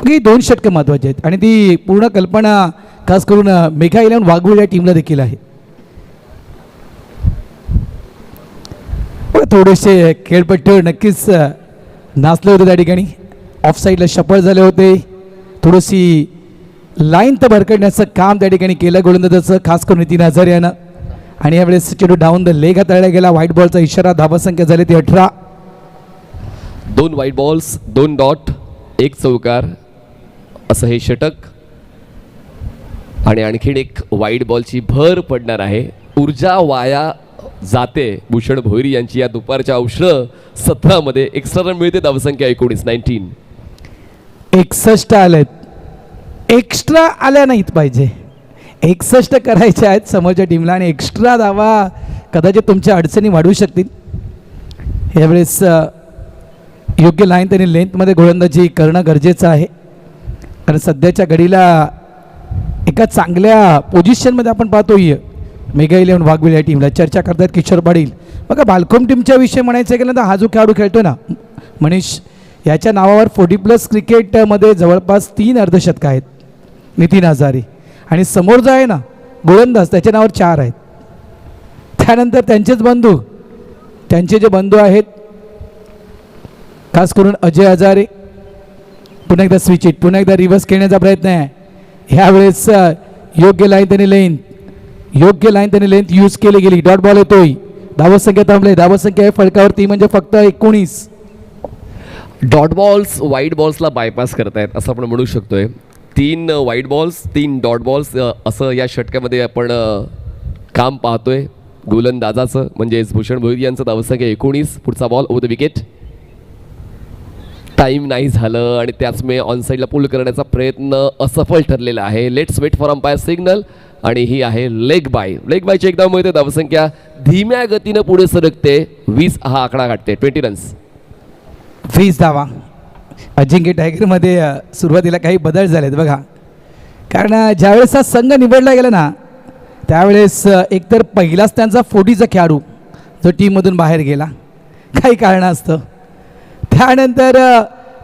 ही 2 षटकं महत्त्वाची आहेत आणि ती पूर्ण कल्पना खास करून मेगा 11 वाघवेळ या टीमला देखील आहे. थोडेसे खेळपट्टीवर नक्कीच नाचले होते त्या ठिकाणी. ऑफ साईडला सफळ झाले होते. थोडीशी लाईन तर भरकटण्याचं काम त्या ठिकाणी केलं गोलंदाजाचं खास करून नितीन हजारे यानं. आणि यावेळेस चेंडू डाऊन द लेग हाताळला गेला. व्हाईट बॉलचा इशारा. धावसंख्या झाली ती 18. 2 व्हाईट बॉल्स, 2 डॉट, 1 चौकार असं हे षटक. आणि आणखीन एक व्हाईट बॉलची भर पडणार आहे. ऊर्जा वाया जाते भूषण भोईर यांची या दुपारच्या अवश्य 17 मध्ये. एक्स्ट्रा रन मिळते. धावसंख्या 19. 61 आलेत. एक्स्ट्रा आल्या नाहीत पाहिजे. 61 करायच्या आहेत समोरच्या टीमला आणि एक्स्ट्रा धावा कदाचित तुमच्या अडचणी वाढवू शकतील. यावेळेस योग्य लाईन त्यांनी लेंथमध्ये गोलंदाजी करणं गरजेचं आहे. कारण सध्याच्या घडीला एका चांगल्या पोझिशनमध्ये आपण पाहतोय मेगा 11 वाघवेळ या टीमला. चर्चा करतात किशोर पाटील. बघा बालकोम टीमच्या विषयी म्हणायचं गेलं तर हा जो खेळाडू खेळतो ना मनीष, याच्या नावावर 40+ क्रिकेटमध्ये जवळपास 3 अर्धशतकं आहेत. नितीन हजारे. आणि समोर जो आहे ना गोलंदाज त्याच्या नावावर 4 आहेत. त्यानंतर त्यांचे जे बंधू आहेत खास करून अजय हजारे. पुन्हा एकदा स्विच इट, पुन्हा एकदा रिव्हर्स खेळण्याचा प्रयत्न आहे. ह्यावेळेस योग्य लाईन त्यांनी लेंथ यूज केली गेली. डॉट बॉल येतोय. धावसंख्या थांबले. धावसंख्या आहे फलकावर ती म्हणजे फक्त 19. डॉट बॉल्स व्हाईट बॉल्सला बायपास करतायत असं आपण म्हणू शकतोय. 3 व्हाईट बॉल्स, 3 डॉट बॉल्स असं या षटकामध्ये आपण काम पाहतोय गोलंदाजाचं म्हणजेच भूषण भोईर यांचं. धावसंख्या 19. पुढचा ball over the wicket. Time नाही झालं आणि त्याचमुळे ऑन साईडला पुल करण्याचा प्रयत्न असफल ठरलेला आहे. Let's wait for umpire signal. आणि ही आहे लेग बायची एक धाव मिळते. धावसंख्या धीम्या गतीनं पुढे सरकते. 20 हा आकडा गाठते. 20 रन्स. 20 धावा. अजिंक्य टायगरमध्ये सुरुवातीला काही बदल झालेत बघा. कारण ज्यावेळेस हा संघ निवडला गेला ना त्यावेळेस एकतर पहिलाच त्यांचा 40चा खेळाडू जो टीममधून बाहेर गेला काही कारणास्तव. त्यानंतर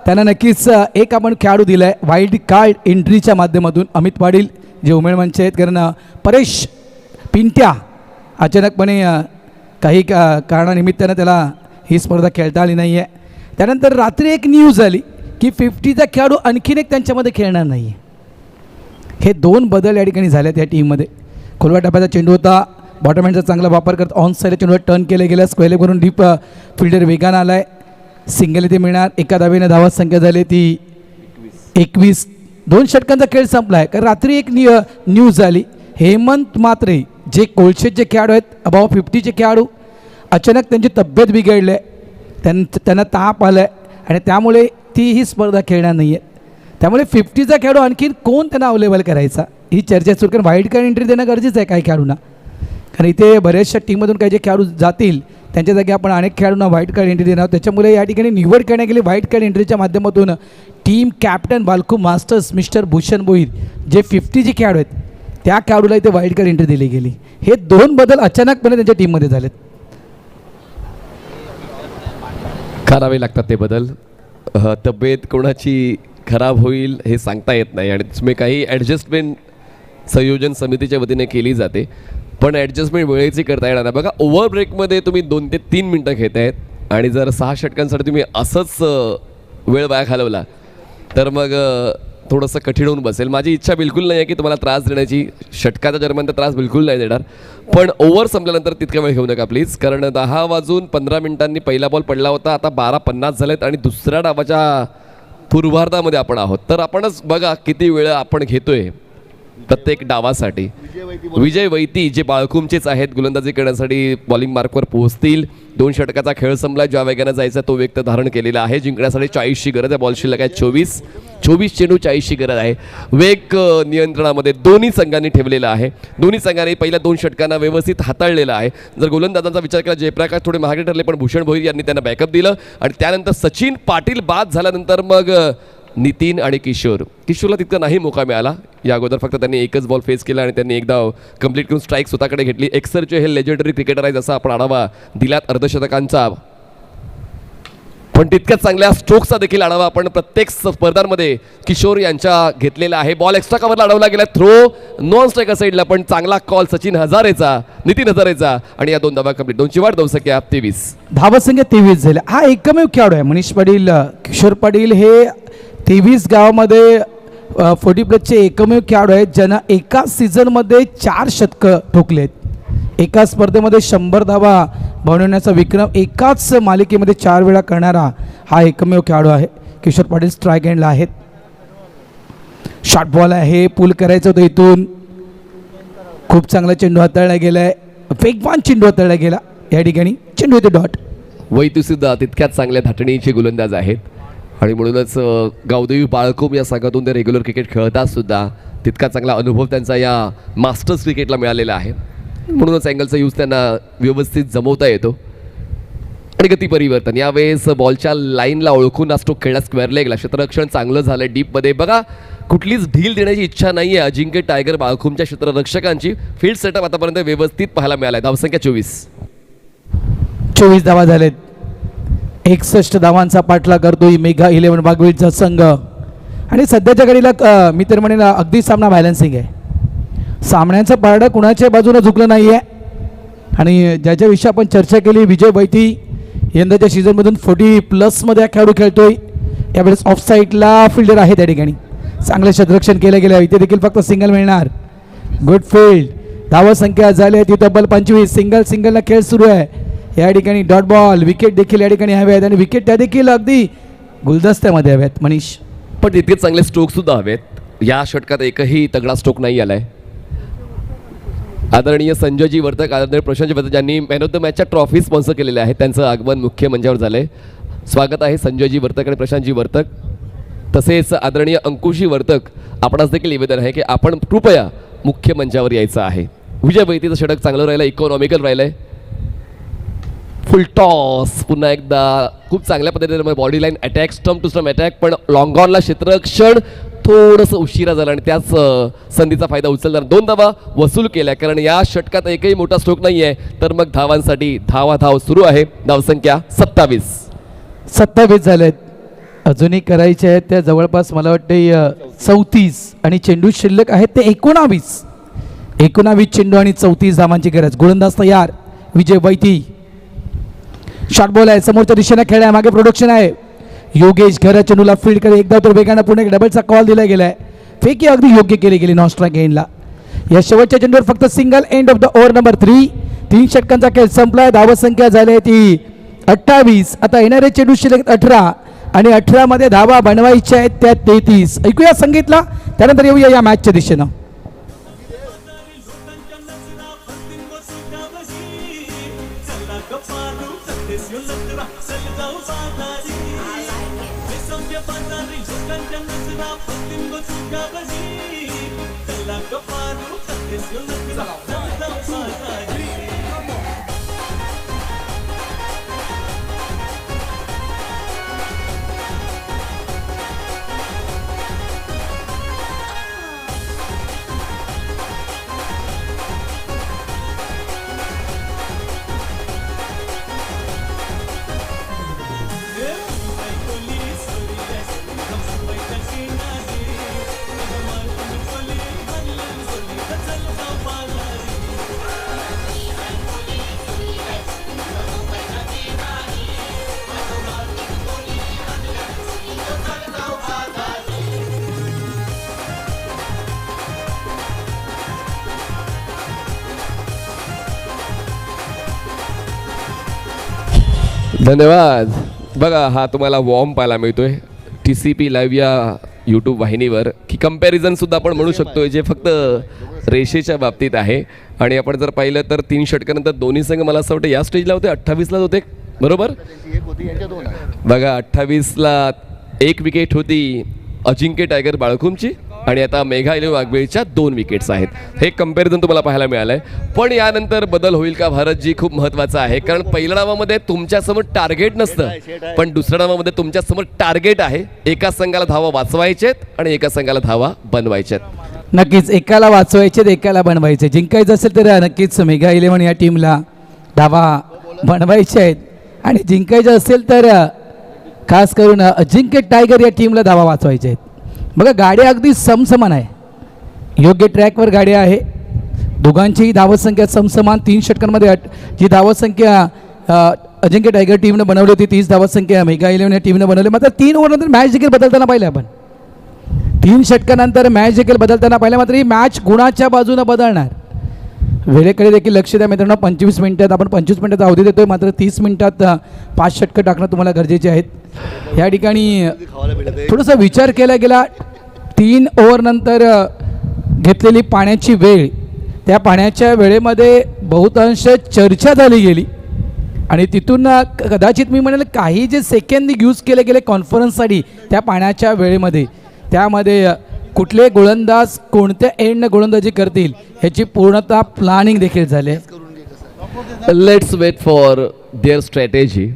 त्यांना नक्कीच एक आपण खेळाडू दिला आहे वाईल्ड कार्ड एंट्रीच्या माध्यमातून. अमित पाटील जे उमेळ मंच आहेत. कारण परेश पिंट्या अचानकपणे काही कारणानिमित्तानं त्याला ही स्पर्धा खेळता आली नाही आहे. त्यानंतर रात्री एक न्यूज आली की 50चा खेळाडू आणखीन एक त्यांच्यामध्ये खेळणार नाही आहे. हे 2 बदल या ठिकाणी झालेत या टीममध्ये. खोलवा टप्प्याचा चेंडू होता. बॉटम हँडचा चांगला वापर करत ऑन साईडच्या चेंडूवर टर्न केले गेलं. स्क्वेअर लेगवरून डीप फिल्डर वेगानं आला आहे. सिंगल इथे मिळणार. एका धावेने धावा संख्या झाली ती 21. 2 षटकांचा खेळ संपला आहे. कारण रात्री एक न्यूज आली. हेमंत मात्रे जे कोळशेचे खेळाडू आहेत अबाव 50चे खेळाडू अचानक त्यांची तब्येत बिघडली आहे. त्यांना ताप आला आहे आणि त्यामुळे ती ही स्पर्धा खेळणार नाही आहे. त्यामुळे 50चा खेळाडू आणखीन कोण त्यांना अवेलेबल करायचा ही चर्चा सुरू. कारण व्हाईट कार्ड एंट्री देणं गरजेचं आहे काही खेळाडूंना. कारण इथे बऱ्याचशा टीममधून काही जे खेळाडू जातील त्यांच्या जागी आपण अनेक खेळाडूंना व्हाईट कार्ड एंट्री देणार. त्याच्यामुळे या ठिकाणी निवड करण्यात गेली व्हाईट कार्ड एंट्रीच्या माध्यमातून. Team captain Balkum masters mister Bhushan Bhoir जे 50चे खेळाडू आहेत त्या खेळाडूला इथे व्हाईट कार्ड एंट्री दिली गेली. हे 2 बदल अचानकपणे त्यांच्या टीममध्ये झालेत. करावे लागतात ते बदल. तब्येत कोणाची खराब होईल हे सांगता येत नाही आणि त्यामुळे काही ॲडजस्टमेंट संयोजन समितीच्या वतीने केली जाते. पण ॲडजस्टमेंट वेळेची करता येणार नाही. बघा ओव्हर ब्रेकमध्ये तुम्ही 2 ते 3 मिनटं घेत आहेत आणि जर 6 षटकांसाठी तुम्ही असंच वेळ वाया घालवला तर मग थोडंसं कठीण होऊन बसेल. माझी इच्छा बिलकुल नाही आहे की तुम्हाला त्रास देण्याची. षटकाच्या दरम्यान तर त्रास बिलकुल नाही देणार. पण ओव्हर संपल्यानंतर तितका वेळ घेऊ नका प्लीज. कारण 10 वाजून 15 मिनिटांनी पहिला बॉल पडला होता. आता 12:50 झालेत आणि दुसऱ्या डावाच्या पूर्वार्धामध्ये आपण आहोत. तर आपणच बघा किती वेळ आपण घेतोय प्रत्येक डावासाठी. विजय वैती जे बाळकुमचेच आहेत गोलंदाजी करण्यासाठी बॉलिंग मार्कवर पोहोचतील. 2 षटकाचा खेळ संपला. ज्या वेगानं जायचा तो वेग धारण केलेला आहे. जिंकण्यासाठी 40ची गरज आहे. बॉल शिल्लक आहे 24 चेंडू 40ची गरज आहे. वेग नियंत्रणामध्ये दोन्ही संघांनी ठेवलेला आहे. दोन्ही संघांनी पहिल्या 2 षटकांना व्यवस्थित हाताळलेला आहे. जर गोलंदाजांचा विचार केला जयप्रकाश थोडे महागडे ठरले पण भूषण भोईर यांनी त्यांना बॅकअप दिलं आणि त्यानंतर सचिन पाटील बाद झाल्यानंतर मग नितीन आणि किशोरला तितका नाही मोका मिळाला. या अगोदर फक्त त्यांनी एकच बॉल फेस केला आणि त्यांनी एकदा कंप्लीट करून स्ट्राईक स्वतःकडे घेतली. एक्सरचे हे लेजेंडरी क्रिकेटर आहे जसा आपण आढावा दिलात अर्धशतकांचा, पण तितक्याच चांगल्या स्ट्रोक्सचा देखील आढावा आपण प्रत्येक स्पर्धांमध्ये किशोर यांच्या घेतलेला आहे. बॉल एक्स्ट्रा कव्हरला अडवला गेला. थ्रो नॉन स्ट्रायकर साईडला पण चांगला कॉल नितीन हजारेचा आणि या 2 धावा कंप्लीट. 2ची वाढ 2 सख्या 23 धावसंख्या 23 झाले. हा एकमेव खेळाडू आहे मनीष पाटील. किशोर पाटील हे 23 गावामध्ये 40+ एकमेव खेळाडू आहेत ज्यांना एका सीझनमध्ये 4 शतकं ठोकलेत. एका स्पर्धेमध्ये 100 धावा बनवण्याचा विक्रम एकाच मालिकेमध्ये 4 वेळा करणारा हा एकमेव खेळाडू आहे. किशोर पाटील स्ट्राईक एंडला आहेत. शॉर्ट बॉल आहे. पूल करायचं होतं इथून. खूप चांगला चेंडू हाताळला गेला आहे. वेगवान चेंडू हाताळला गेला. या ठिकाणी चेंडू येते डॉट. वैतूसुद्धा तितक्याच चांगल्या धाटणीचे गोलंदाज आहेत आणि म्हणूनच गावदेवी बाळकुम या संघातून ते रेग्युलर क्रिकेट खेळतात सुद्धा. तितका चांगला अनुभव त्यांचा या मास्टर्स क्रिकेटला मिळालेला आहे. म्हणूनच अँगलचा यूज त्यांना व्यवस्थित जमवता येतो. आणि गती परिवर्तन यावेळेस बॉलच्या लाईनला ओळखून स्ट्रोक खेळला. स्क्वेअर लेगला क्षेत्ररक्षण चांगलं झालं. डीपमध्ये बघा कुठलीच ढील देण्याची इच्छा नाही आहे अजिंक्य टायगर बाळकुमच्या क्षेत्ररक्षकांची. फील्ड सेटअप आतापर्यंत व्यवस्थित पाहायला मिळाला आहे. धावसंख्या 24 धावा झालेत. 61 धावांचा पाठला करतोय मेगा 11 बागवीचा संघ आणि सध्याच्या घडीला मी तर म्हणेन अगदी सामना बॅलन्सिंग आहे. सामन्यांचं पारडं कुणाच्या बाजूने झुकलं नाही आहे. आणि ज्याच्याविषयी आपण चर्चा केली विजय वैती यंदाच्या सीझनमधून 40+ मध्ये खेळाडू खेळतोय. यावेळेस ऑफ साईडला फिल्डर आहे. त्या ठिकाणी चांगलं क्षेत्ररक्षण केलं गेलं. इथे देखील फक्त सिंगल मिळणार. Good field. धावसंख्या झाली ती तब्बल 25. सिंगलला खेळ सुरू आहे. या ठिकाणी डॉट बॉल. विकेट देखील या ठिकाणी हवे आहेत आणि विकेट त्या देखील अगदी गुलदस्त्यामध्ये हव्यात मनीष. पण तितकेच चांगले स्ट्रोक सुद्धा हवेत. या षटकात एकही तगडा स्ट्रोक नाही आलाय. आदरणीय संजयजी वर्तक, आदरणीय प्रशांतजी वर्तक ज्यांनी मॅन ऑफ द मॅचच्या ट्रॉफी स्पॉन्सर केलेल्या आहेत त्यांचं आगमन मुख्य मंचावर झालंय. स्वागत आहे संजयजी वर्तक आणि प्रशांतजी वर्तक. तसेच आदरणीय अंकुशी वर्तक आपणास देखील निवेदन आहे की आपण कृपया मुख्य मंचावर यायचं आहे. विजय वैतीचं षटक चांगलं राहिलं. इकॉनॉमिकल राहिलंय. फुल टॉस पुन्हा एकदा खूप चांगल्या पद्धतीने body line attack stump to stump attack पण लॉंग ऑनला क्षेत्ररक्षण थोडंसं उशिरा झालं आणि त्याच संधीचा फायदा उचलणार. 2 धावा वसूल केल्या कारण या षटकात एकही मोठा स्ट्रोक नाही आहे. तर मग धावांसाठी धाव सुरू आहे. धावसंख्या 27 झालेत. अजूनही करायचे आहेत त्या जवळपास मला वाटते 34 आणि चेंडू शिल्लक आहेत ते 19 चेंडू आणि 34 धावांची गरज. गोलंदाज तयार विजय वैती. शॉर्ट बॉल आहे. समोरच्या दिशेने खेळ आहे. मागे प्रोडक्शन आहे. योगेश घरा चेंडूला फील्ड करे. एकदा तर वेगानं पुणे डबलचा कॉल दिला गेलाय. फेकी अगदी योग्य केली गेली नॉन स्ट्राईक एंडला. या शेवटच्या चेंडूवर फक्त single end of the over number 3. 3 षटकांचा खेळ संपलाय. धावसंख्या झाली आहे ती 28. आता येणारे चेंडू शिल्लक 18 आणि 18 मध्ये धावा बनवायच्या आहेत त्या 33. ऐकूया संगीतला त्यानंतर येऊया या मॅचच्या दिशेनं. धन्यवाद. बघा हा तुम्हाला वॉर्म पाहायला मिळतोय. TCP लाईव्ह या यूट्यूब वाहिनीवर की कंपॅरिझनसुद्धा आपण म्हणू शकतो जे फक्त रेषेच्या बाबतीत आहे. आणि आपण जर पाहिलं तर 3 षटकानंतर दोन्ही संघ मला असं वाटतं या स्टेजला होते 28लाच होते बरोबर. बघा 28ला 1 विकेट होती अजिंक्य टायगर बाळकुमची आणि आता मेघा इलेव्हन वाघबेळीच्या 2 विकेट्स आहेत. हे कंपॅरिझन तुम्हाला पाहायला मिळालं आहे. पण यानंतर बदल होईल का भारतजी खूप महत्त्वाचा आहे. कारण पहिल्या डावामध्ये तुमच्यासमोर टार्गेट नसतं पण दुसऱ्या डावामध्ये तुमच्यासमोर टार्गेट आहे. एका संघाला धावा वाचवायचेत आणि एका संघाला धावा बनवायच्यात. नक्कीच एकाला वाचवायचे एकाला बनवायचे. जिंकायचं असेल तर नक्कीच मेगा इलेव्हन या टीमला धावा बनवायचे आहेत आणि जिंकायचं असेल तर खास करून अजिंक्य टायगर या टीमला धावा वाचवायचे आहेत. बघा गाडी अगदी समसमान आहे. योग्य ट्रॅकवर गाडी आहे. दोघांचीही धावसंख्या समसमान. 3 षटकांमध्ये जी धावसंख्या अजिंक्य टायगर टीमनं बनवली होती 30 धावसंख्या मेगा इलेव्हन या टीमनं बनवली. मात्र 3 ओव्हरनंतर मॅच देखील बदलताना पाहिलं आपण. 3 षटकानंतर मॅच देखील बदलताना पाहिलं. मात्र ही मॅच गुणाच्या बाजूनं बदलणार. वेळेकडे देखील लक्ष द्या मित्रांनो. 25 मिनिटात आपण 25 मिनिटाचा अवधी देतोय मात्र 30 मिनिटात 5 षटकं टाकणं तुम्हाला गरजेचे आहेत. या ठिकाणी थोडासा विचार केला गेला. 3 ओव्हरनंतर घेतलेली पाण्याची वेळ त्या पाण्याच्या वेळेमध्ये बहुतांश चर्चा झाली गेली आणि तिथून कदाचित मी म्हणेल काही जे सेकंद यूज केले गेले कॉन्फरन्ससाठी त्या पाण्याच्या वेळेमध्ये त्यामध्ये कुठले गोलंदाज कोणत्या एंडनं गोलंदाजी करतील ह्याची पूर्णतः प्लॅनिंग देखील झाले. Let's wait for their strategy.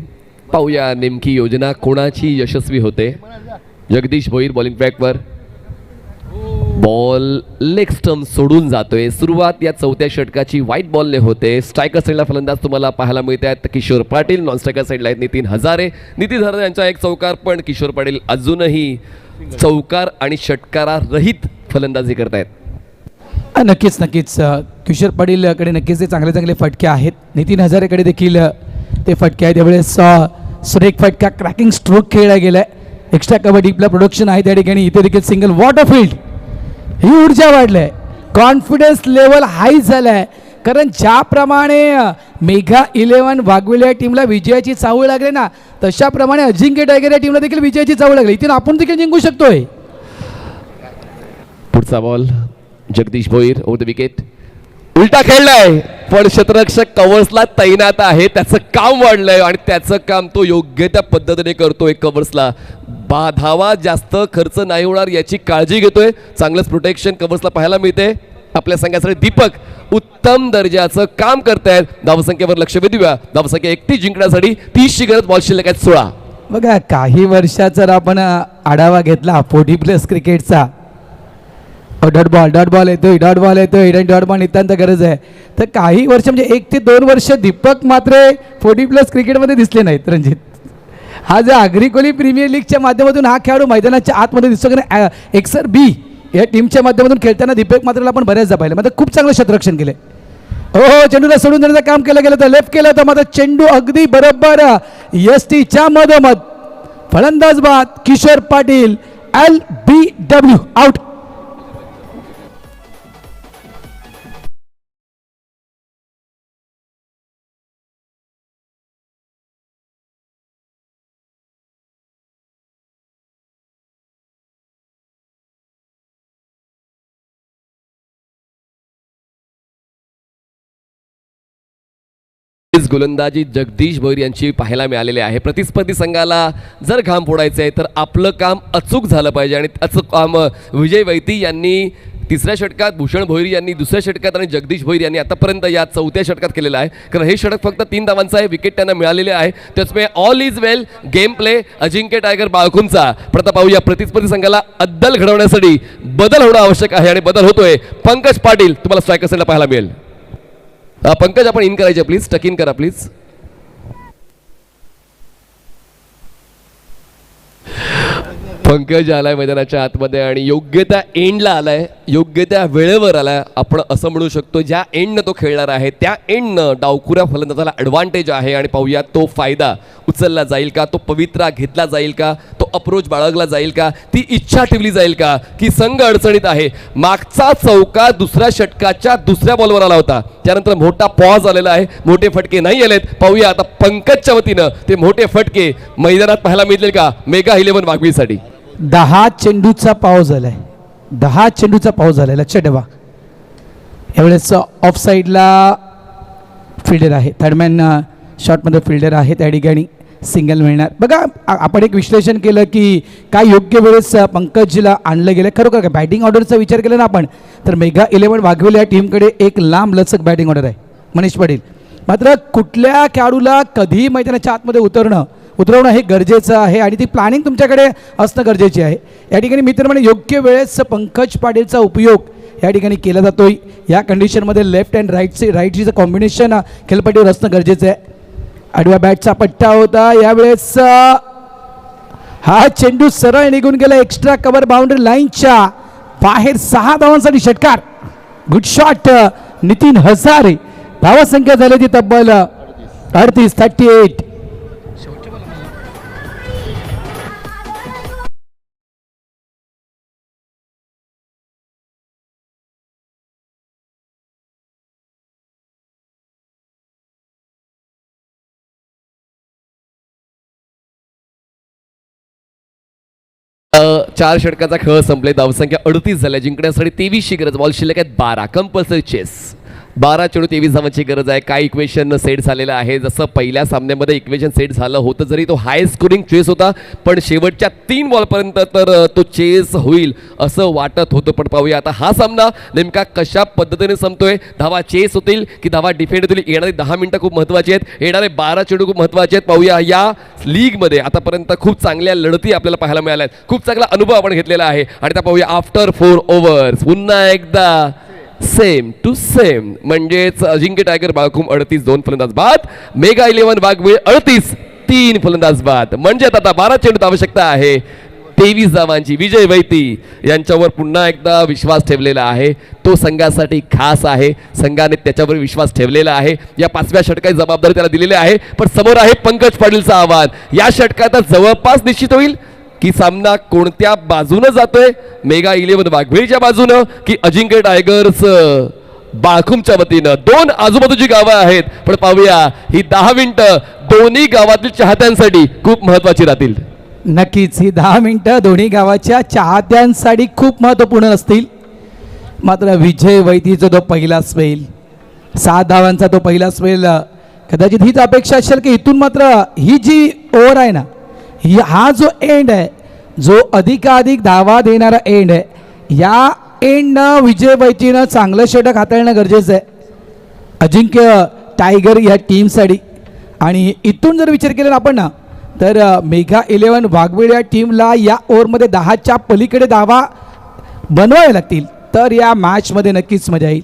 पाहूया नेमकी योजना कोणाची यशस्वी होते. जगदीश भोईर बॉलिंग ट्रॅकवर. बॉल लेग स्टंप सोडून जातोय. सुरुवात या 4थ्या षटकाची व्हाईट बॉलने होते. स्ट्रायकर साईडला फलंदाज तुम्हाला पाहायला मिळत आहेत किशोर पाटील. नॉन स्ट्रायकर साईडला आहेत नितीन हजारे. नितीन हजारे यांचा एक चौकार पण किशोर पाटील अजूनही चौकार आणि षटकारा रहित फलंदाजी करतायत. नक्कीच नक्कीच किशोर पाटीलकडे नक्कीच ते चांगले चांगले फटके आहेत. नितीन हजारेकडे देखील ते फटके आहेत. त्यावेळेस सुरेख फटका क्रॅकिंग स्ट्रोक खेळला गेला आहे. एक्स्ट्रा कबड्डीला प्रोडक्शन आहे त्या ठिकाणी. इथे देखील सिंगल वॉटरफील्ड ही ऊर्जा वाढली आहे. कॉन्फिडन्स लेवल हाय झालं आहे. कारण ज्याप्रमाणे मेघा इलेव्हन वाघवेली या टीमला विजयाची चाहूल लागली ना तशाप्रमाणे अजिंक्य टायगर या टीमला देखील विजयाची चाहूल लागली. इथे आपण देखील जिंकू शकतोय. पुढचा ball Jagdish Bhoir over the wicket. उलटा खेळलाय पण क्षेत्ररक्षक कव्हर्सला तैनात आहे. त्याचं काम वाढलंय आणि त्याचं काम तो योग्य त्या पद्धतीने करतोय. कव्हर्सला धावा जास्त खर्च नाही होणार याची काळजी घेतोय. चांगलंच प्रोटेक्शन कव्हर्सला पाहायला मिळते. आपल्या संघासाठी दीपक उत्तम दर्जाचं काम करतायत. धावसंख्येवर लक्ष वेधूया. धावसंख्या 31 जिंकण्यासाठी 30ची गरज. बॉल शिल्लक आहेत 16. बघा काही वर्षात जर आपण आढावा घेतला 40+ क्रिकेटचा डॉट बॉल येतोय डॉट बॉल नितांत गरज आहे. तर काही वर्ष म्हणजे 1 ते 2 वर्ष दीपक मात्र 40+ क्रिकेटमध्ये दिसले नाहीत. रणजित हा जो आगरी कोली प्रीमियर लीगच्या माध्यमातून हा खेळाडू मैदानाच्या आतमध्ये दिसतो की एक्सर बी या टीमच्या माध्यमातून खेळताना दीपक मात्र आपण बऱ्याचदा पाहिलं. मात्र खूप चांगलं क्षेत्ररक्षण केलं. हो चेंडूला सोडून देण्याचं काम केलं गेलं तर लेफ्ट केलं तर मात्र चेंडू अगदी बरोबर यष्टीच्या मधोमध. फलंदाज बाद किशोर पाटील LBW आउट. गोलंदाजी जगदीश भोईर यांची पाहायला मिळालेली आहे. प्रतिस्पर्धी संघाला जर घाम फोडायचं आहे तर आपलं काम अचूक झालं पाहिजे आणि त्याचं काम विजय वैती यांनी 3ऱ्या षटकात, भूषण भोईर यांनी 2ऱ्या षटकात आणि जगदीश भोईर यांनी आतापर्यंत या 4थ्या षटकात केलेलं आहे. कारण हे षटक फक्त 3 धावांचं आहे. विकेट त्यांना मिळालेले आहे. त्याचमुळे all is well. Game play Ajinkya tiger बाळकुंचा. प्रथा पाहूया प्रतिस्पर्धी संघाला अद्दल घडवण्यासाठी बदल होणं आवश्यक आहे आणि बदल होतोय. पंकज पाटील तुम्हाला स्ट्रायकर साईडला पाहायला मिळेल. पंकज आपण इन करायचे प्लीज. टक इन करा प्लीज. पंकज आलाय मैदानाच्या आतमध्ये आणि योग्य त्या एंडला आलाय. योग्य त्या वेळेवर आलाय. आपण असं म्हणू शकतो ज्या एंडनं तो खेळणार आहे त्या एंडनं डावखुऱ्या फलंदाजाला ॲडव्हान्टेज आहे. आणि पाहूया तो फायदा उचलला जाईल का. तो पवित्रा घेतला जाईल का. तो अप्रोच बाळगला जाईल का. ती इच्छा ठेवली जाईल का की संघ अडचणीत आहे. मागचा चौका 2ऱ्या षटकाच्या 2ऱ्या बॉलवर आला होता. त्यानंतर मोठा पॉज आलेला आहे. मोठे फटके नाही आलेत. पाहूया आता पंकजच्या वतीनं ते मोठे फटके मैदानात पाहायला मिळतील का मेगा इलेव्हन वाघवीसाठी. 10 चेंडूचा पाऊस झालाय, 10 चेंडूचा पाऊस झालाय, लक्षात ठेवा. यावेळेस ऑफ साईडला फिल्डर आहे, थर्डमॅन शॉटमध्ये फिल्डर आहे, त्या ठिकाणी सिंगल मिळणार. बघा आपण एक विश्लेषण केलं की काय योग्य वेळेस पंकजला आणलं गेलं. खरोखर काय बॅटिंग ऑर्डरचा विचार केला ना आपण, तर मेगा 11 वाघवेल या टीमकडे एक लांब लचक बॅटिंग ऑर्डर आहे मनीष पाटील. मात्र कुठल्या खेळाडूला कधी मैदानाच्या आतमध्ये उतरवणं हे गरजेचं आहे आणि ती प्लॅनिंग तुमच्याकडे असणं गरजेची आहे. या ठिकाणी मित्र म्हणे योग्य वेळेस पंकज पाटीलचा उपयोग या ठिकाणी केला जातोय. या कंडिशनमध्ये लेफ्ट अँड राईटचं कॉम्बिनेशन खेळपट्टीवर असणं गरजेचं आहे. आडव्या बॅटचा पट्टा होता, यावेळेस हा चेंडू सरळ निघून गेला एक्स्ट्रा कव्हर बाउंड्री लाईनच्या बाहेर. 6 धावांसाठी षटकार, गुड शॉट नितीन हजारे. धावसंख्या झाली ती तब्बल 38. चार षटकाचा खेळ संपले, धावसंख्या 38 झाल्या. जिंकण्यासाठी 23ची गरज, बॉल शिल्लक आहेत 12. कंपल्सरी चेस, 12 चेंडू 23 धावांची गरज आहे. काय इक्वेशन सेट झालेलं आहे, जसं पहिल्या सामन्यामध्ये इक्वेशन सेट झालं होतं, जरी तो हाय स्कोरिंग चेस होता, पण शेवटच्या 3 बॉलपर्यंत तर तो चेस होईल असं वाटत होतं. पण पाहूया आता हा सामना नेमका कशा पद्धतीने संपतोय. धावा चेस होतील की धावा डिफेंड होतील. येणारी 10 मिनिटं खूप महत्त्वाची आहेत, येणारे 12 चेंडू खूप महत्त्वाचे आहेत. पाहूया या लीगमध्ये आतापर्यंत खूप चांगल्या लढती आपल्याला पाहायला मिळाल्या आहेत, खूप चांगला अनुभव आपण घेतलेला आहे. आणि त्या पाहूया आफ्टर 4 ओव्हर्स पुन्हा एकदा सेम टू सेम, म्हणजेच अजिंक्य टायगर बाळकुम 38, 2 फलंदाज बाद. मेगा 11 वाघवेळ 38, 3 फलंदाज बाद. म्हणजे आता 12 चेंडूत आवश्यकता आहे 23 धावांची. विजय वैती यांच्यावर पुन्हा एकदा विश्वास ठेवलेला आहे, तो संघासाठी खास आहे, संघाने त्याच्यावर विश्वास ठेवलेला आहे. या 5व्या षटकाची जबाबदारी त्याला दिलेली आहे. पण समोर आहे पंकज पाटीलचं आव्हान. या षटकात जवळपास निश्चित होईल की सामना कोणत्या बाजूनं जातोय, मेगा 11 वाघवेळीच्या बाजूनं की अजिंक्य टायगर्स बाळकुमच्या वतीनं. 2 आजूबाजूची गावं आहेत, पण पाहूया ही 10 मिनिटं दोन्ही गावातील चाहत्यांसाठी खूप महत्वाची राहतील. नक्कीच ही 10 मिनिटं दोन्ही गावाच्या चाहत्यांसाठी खूप महत्त्वपूर्ण असतील. मात्र विजय वैतीचा तो पहिला स्पेल, 7 धावांचा तो पहिला स्पेल, कदाचित हीच अपेक्षा असेल की इथून मात्र ही जी ओव्हर आहे ना, हा जो एंड आहे, जो अधिकाधिक धावा देणारा एंड आहे, या एंडनं विजय वैतीनं चांगलं षटक हाताळणं गरजेचं आहे अजिंक्य टायगर या टीमसाठी. आणि इथून जर विचार केला आपण ना, तर मेगा 11 वाघवेळ या टीमला या ओव्हरमध्ये 10च्या पलीकडे धावा बनवावे लागतील, तर या मॅचमध्ये नक्कीच मजा येईल.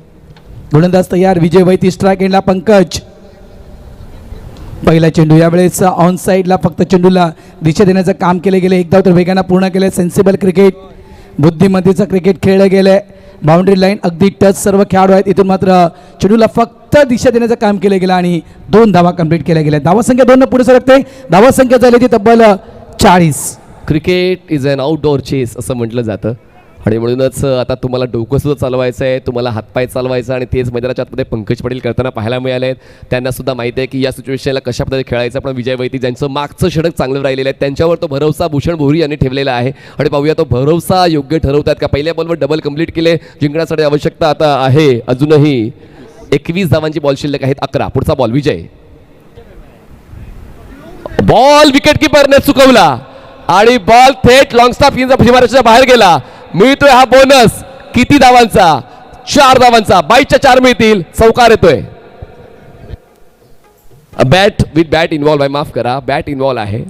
गोलंदाज तयार, विजय वैती स्ट्राईक एंडला पंकज. पहिला चेंडू, यावेळेस ऑन साईडला फक्त चेंडूला दिशा देण्याचं काम केले गेले. एक धाव तर वेगानं पूर्ण केलं. सेन्सिबल क्रिकेट, बुद्धिमत्तेचं क्रिकेट खेळलं गेलं आहे. बाउंड्री लाईन अगदी टच सर्व खेळाडू आहेत. इथून मात्र चेंडूला फक्त दिशा देण्याचं काम केलं गेलं आणि 2 धावा कंप्लीट केल्या गेल्या. धावासंख्या 2 पुढे सरकते. धावासंख्या झाली ती तब्बल 40. Cricket is an outdoor chess असं म्हटलं जातं, आणि म्हणूनच आता तुम्हाला डोकं सुद्धा चालवायचं आहे, तुम्हाला हातपाय चालवायचं, आणि तेच मैदानाच्या आतमध्ये पंकज पाटील करताना पाहायला मिळाले आहेत. त्यांना सुद्धा माहिती आहे की या सिच्युएशनला कशा पद्धतीने खेळायचं. पण विजय वैती ज्यांचं मागचं षटक चांगलं राहिलेलं आहे, त्यांच्यावर तो भरोसा भूषण भोरी यांनी ठेवलेला आहे. आणि पाहूया तो भरोसा योग्य ठरवतात का. पहिल्या बॉलवर डबल कंप्लीट केले, जिंकण्यासाठी आवश्यकता आता आहे अजूनही 21 धावांची बॉल शिल्लक आहेत. 11. पुढचा बॉल विजय, बॉल विकेट किपरने चुकवला आणि बॉल थेट लॉंगस्टॉप सीमारेषेच्या बाहेर गेला. मिळतोय हा बोनस किती धावांचा, 4 धावांचा. 22च्या 4 मिळतील. चौकार येतोय. बॅट विथ बॅट इन्व्हॉल्व आहे, माफ करा, बॅट इन्व्हॉल्व आहे.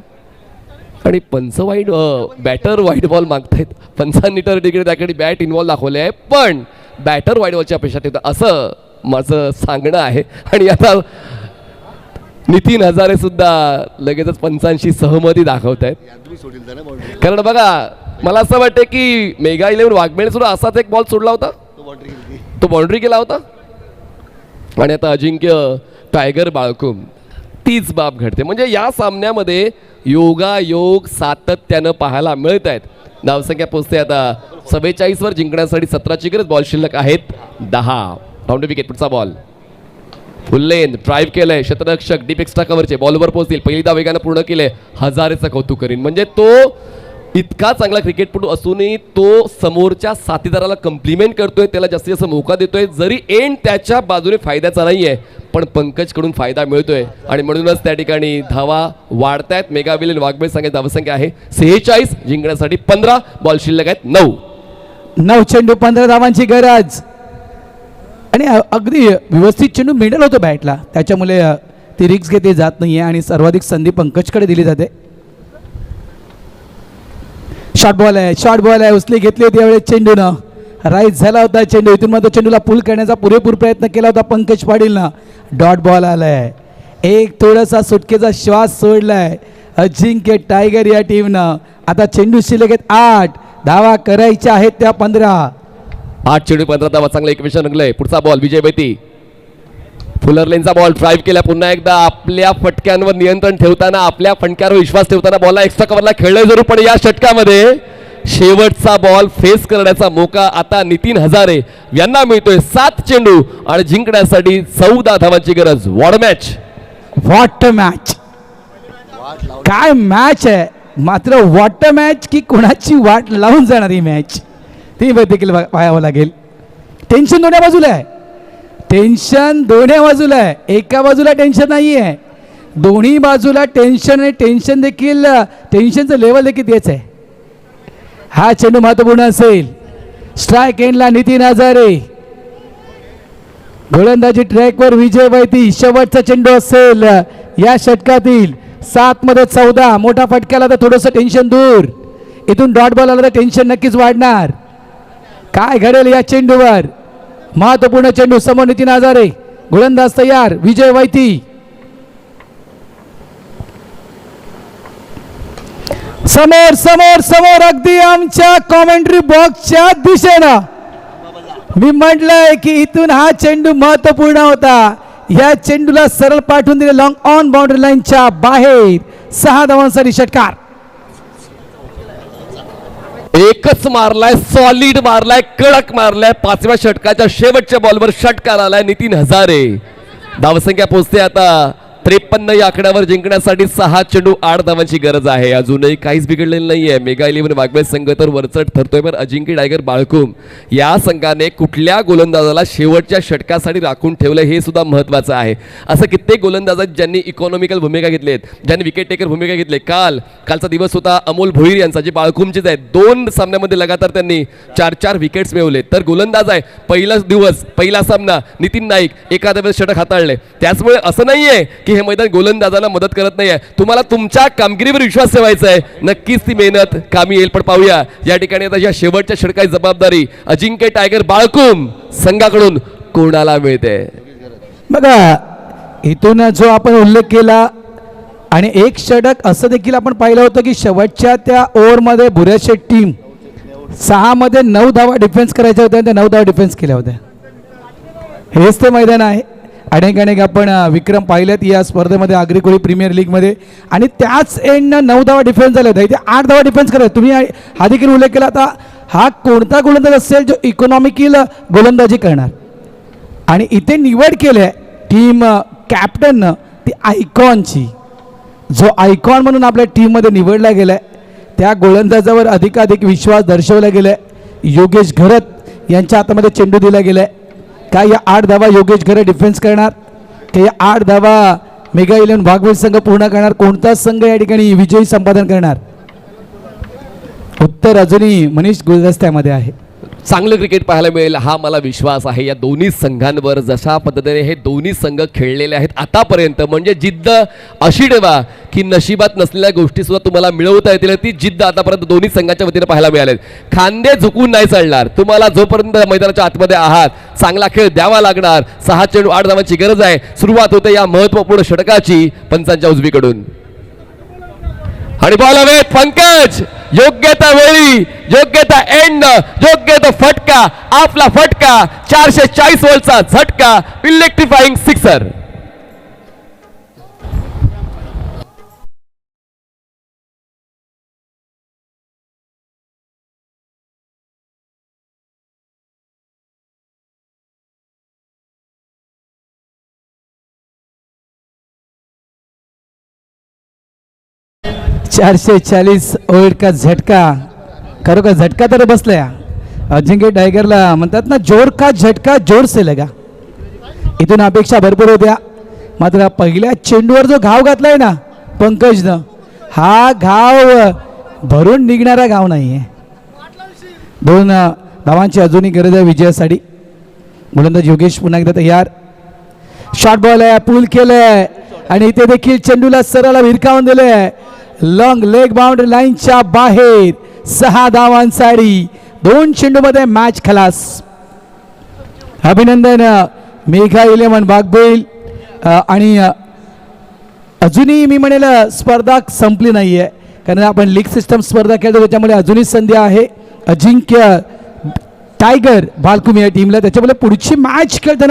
आणि पंच वाईड बॅटर वाईड बॉल मागतायत. पंचांनी तर तिकडे त्याकडे बॅट इन्व्हॉल्व दाखवले आहे, पण बॅटर वाईड बॉलची अपेक्षा ठेवतात असं माझं सांगणं आहे. आणि आता नितीन हजारे सुद्धा लगेचच पंचांशी सहमती दाखवत आहेत. कारण बघा, मला असं वाटतं की मेगा 11 वाघमेळ सुद्धा असाच एक बॉल सोडला होता, तो बाउंड्री केला होता. आणि आता अजिंक्य टायगर बाळकुम तीच बाब घडते. म्हणजे या सामन्यामध्ये योगायोग सातत्यानं पाहायला मिळत आहेत. धावसंख्या पोहोचते आता 44 वर. जिंकण्यासाठी 17ची गरज. बॉल शिल्लक आहेत 10. Boundary wicket. पुढचा बॉल फुल लेन ड्राईव्ह केलंय क्षेत्ररक्षक डीप एक्स्ट्रा कव्हरचे बॉलवर पोहोचतील. पहिली धाव वेगानं पूर्ण केले. हजारेचं कौतुक करीन. म्हणजे तो इतका चांगला क्रिकेटपटू असूनही तो समोरच्या साथीदाराला कम्प्लिमेंट करतोय, त्याला जास्तीत जास्त मौका देतोय, जरी एंड त्याच्या बाजूने फायद्याचा नाही आहे, पण पंकजकडून फायदा मिळतोय आणि म्हणूनच त्या ठिकाणी धावा वाढतायत. मेगा विलन वाघबेळ संघाची धावसंख्या आहे 46, जिंकण्यासाठी 15, बॉल शिल्लक आहेत 9. 9 चेंडू 15 धावांची गरज आणि अगदी व्यवस्थित चेंडू मिडल होतो बॅटला, त्याच्यामुळे ती रिक्स घेतली जात नाहीये आणि सर्वाधिक संधी पंकजकडे दिली जाते. शॉर्ट बॉल आहे, उचली घेतली होती यावेळेस चेंडूनं, राईट झाला होता चेंडू, इथून मात्र चेंडूला पुल करण्याचा पुरेपूर प्रयत्न केला होता पंकज पाटीलनं. डॉट बॉल आलाय, एक थोडासा सुटकेचा श्वास सोडलाय अजिंक्य टायगर या टीमनं. आता चेंडू शिल्लक आहेत 8, धावा करायच्या आहेत त्या 15. 8 चेंडू 15 धावा, चांगलं एकमेशन रंगलंय. पुढचा बॉल विजय बैती, फुलरलेनचा बॉल ड्राईव्ह केला पुन्हा एकदा. आपल्या फटक्यांवर नियंत्रण ठेवताना, आपल्या फटक्यावर विश्वास ठेवताना बॉलला एक्स्ट्रा कव्हरला खेळलंय जरूर, पण या षटकामध्ये शेवटचा बॉल फेस करण्याचा मौका आता नितीन हजारे यांना मिळतोय. 7 चेंडू आणि जिंकण्यासाठी 14 धावांची गरज. व्हॉट मॅच, काय मॅच आहे मात्र, व्हॉट मॅच की कोणाची वाट लावून जाणार ही मॅच, ती देखील पाहावं लागेल. टेन्शन दोन्ही बाजूला आहे, टेन्शन दोन्ही बाजूला आहे, एका बाजूला टेन्शन नाही आहे, दोन्ही बाजूला टेन्शन आणि टेन्शन देखील, टेन्शनचं लेवल देखील तेच आहे. हा चेंडू महत्वपूर्ण असेल. स्ट्राईक एंडला नितीन हजारे, गोलंदाजी ट्रॅकवर विजय वैती. शेवटचा चेंडू असेल या षटकातील. 7 मध्ये 14, मोठा फटक्याला तर थोडंसं टेन्शन दूर, इथून डॉट बॉल आला तर टेन्शन नक्कीच वाढणार. काय घडेल या चेंडूवर, महत्वपूर्ण चेंडू. समोर नितीन हजारे, गोलंदाज तयार विजय वैती. समोर समोर समोर अगदी आमच्या कॉमेंट्री बॉक्सच्या दिशेनं मी म्हटलंय की इथून हा चेंडू महत्वपूर्ण होता. या चेंडूला सरळ पाठवून दिले लॉंग ऑन बाउंड्री लाईनच्या बाहेर. 6 धावांसाठी षटकार. एकच मारलाय, सॉलिड मारलाय, कडक मारलाय. 5व्या षटकाच्या शेवटच्या बॉलवर षटकार आलाय नितीन हजारे. धावसंख्या पोहोचते आता 53 या आकड्यावर. जिंकण्यासाठी 6 चेंडू 8 धावांची गरज आहे. अजूनही काहीच बिघडलेलं नाहीये. मेगा 11 वाघबेळ संघ तर वरचढ ठरतोय, पण अजिंक्य टायगर बाळकुम या संघाने कुठल्या गोलंदाजाला शेवटच्या षटकासाठी राखून ठेवलं हे सुद्धा महत्त्वाचं आहे. असं कित्येक गोलंदाज आहेत ज्यांनी इकॉनॉमिकल भूमिका घेतलेत, ज्यांनी विकेट टेकर भूमिका घेतली. कालचा दिवस होता अमोल भोईर यांचा, जे बाळकुमचेच आहेत. 2 सामन्यामध्ये लगातार त्यांनी 4-4 विकेट्स मिळवले. तर गोलंदाज आहे, पहिलाच दिवस, पहिला सामना नितीन नाईक एखाद्या वेळेस षटक हाताळले. त्याचमुळे असं नाहीये की हे मैदान गोलंदाजाला मदत करत नाहीये. तुम्हाला तुमच्या कामगिरीवर विश्वास ठेवायचा आहे, नक्कीच ती मेहनत कामी येईल. पण पाहूया या ठिकाणी आता या शेवटच्या षटकाची जबाबदारी अजिंक्य टायगर बाळकुम संघाकडून कोणाला मिळते. बघा, इथून जो आपण उल्लेख केला आणि एक षटक असं देखील आपण पाहिलं होतं की शेवटच्या त्या ओव्हरमध्ये बुऱ्याशे टीम 6 मध्ये 9 धावा डिफेन्स करायच्या होत्या, त्या 9 धावा डिफेन्स केल्या होत्या. हेच ते मैदान आहे. अनेक आपण विक्रम पाहिलेत या स्पर्धेमध्ये, आगरी कोळी प्रीमियर लीगमध्ये, आणि त्याच एंडनं 9 धावा डिफेन्स झाले होते. इथे 8 धावा डिफेन्स करायचे. तुम्ही हा देखील उल्लेख केला. आता हा कोणता गोलंदाज असेल जो इकॉनॉमिकल गोलंदाजी करणार, आणि इथे निवड केली आहे टीम कॅप्टननं ती आयकॉनची. जो आयकॉन म्हणून आपल्या टीममध्ये निवडला गेला आहे त्या गोलंदाजावर अधिकाधिक विश्वास दर्शवला गेला आहे. योगेश घरत यांच्या हातामध्ये चेंडू दिला गेला आहे. काय या 8 धावा योगेश घरत डिफेन्स करणार, काय या 8 धावा मेगा 11 वाघबेळ संघ पूर्ण करणार, कोणता संघ या ठिकाणी विजयी संपादन करणार? उत्तर अजूनही मनीष गुलदस्त्यामध्ये आहे. चांगलं क्रिकेट पाहायला मिळेल हा मला विश्वास आहे या दोन्ही संघांवर. जशा पद्धतीने हे दोन्ही संघ खेळलेले आहेत आतापर्यंत, म्हणजे जिद्द अशी ठेवा की नशिबात नसलेल्या गोष्टी सुद्धा तुम्हाला मिळवता येतील. ती जिद्द आतापर्यंत दोन्ही संघाच्या वतीने पाहायला मिळाले. खांदे झुकून नाही चालणार. तुम्हाला जोपर्यंत मैदानाच्या आतमध्ये आहात चांगला खेळ द्यावा लागणार. 6 चेंडू 8 धावांची गरज आहे. सुरुवात होते या महत्त्वपूर्ण षटकाची पंचांच्या उजवीकडून. आणि बॉल हवे पंकज, योग्य त्या वेळी, योग्य त्या एंड, योग्य तो फटका, आपला फटका, 440 वोल्टचा झटका, इलेक्ट्रिफाईंग सिक्सर. 440 ओव्हर का झटका, खरोखर झटका तर बसलाय. अजिंक्य टायगरला म्हणतात ना, जोर का झटका जोर से लगा. इथून अपेक्षा भरपूर होत्या, मात्र पहिल्या चेंडूवर जो घाव घातलाय ना पंकजनं, हा घाव भरून निघणारा घाव नाही आहे. 2 धावांची अजूनही गरज आहे विजयासाठी. गोलंदाज योगेश पुन्हा एकदा तयार. शॉर्ट बॉल आहे, पूल केलंय आणि इथे देखील चेंडूला सरळ भिरकावून दिलंय. लॉंग लेग बाउंड्री लाईनच्या बाहेर 6 धावांसाठी 2 चेंडूमध्ये मॅच खलास. अभिनंदन मेघा इलेव्हन बागबेल. आणि अजूनही मी म्हणेल स्पर्धा संपली नाही आहे, कारण आपण लीग सिस्टम स्पर्धा खेळतो, त्याच्यामुळे अजूनही संधी आहे अजिंक्य टायगर भालकुमी या टीमला. त्याच्यामुळे पुढची मॅच खेळताना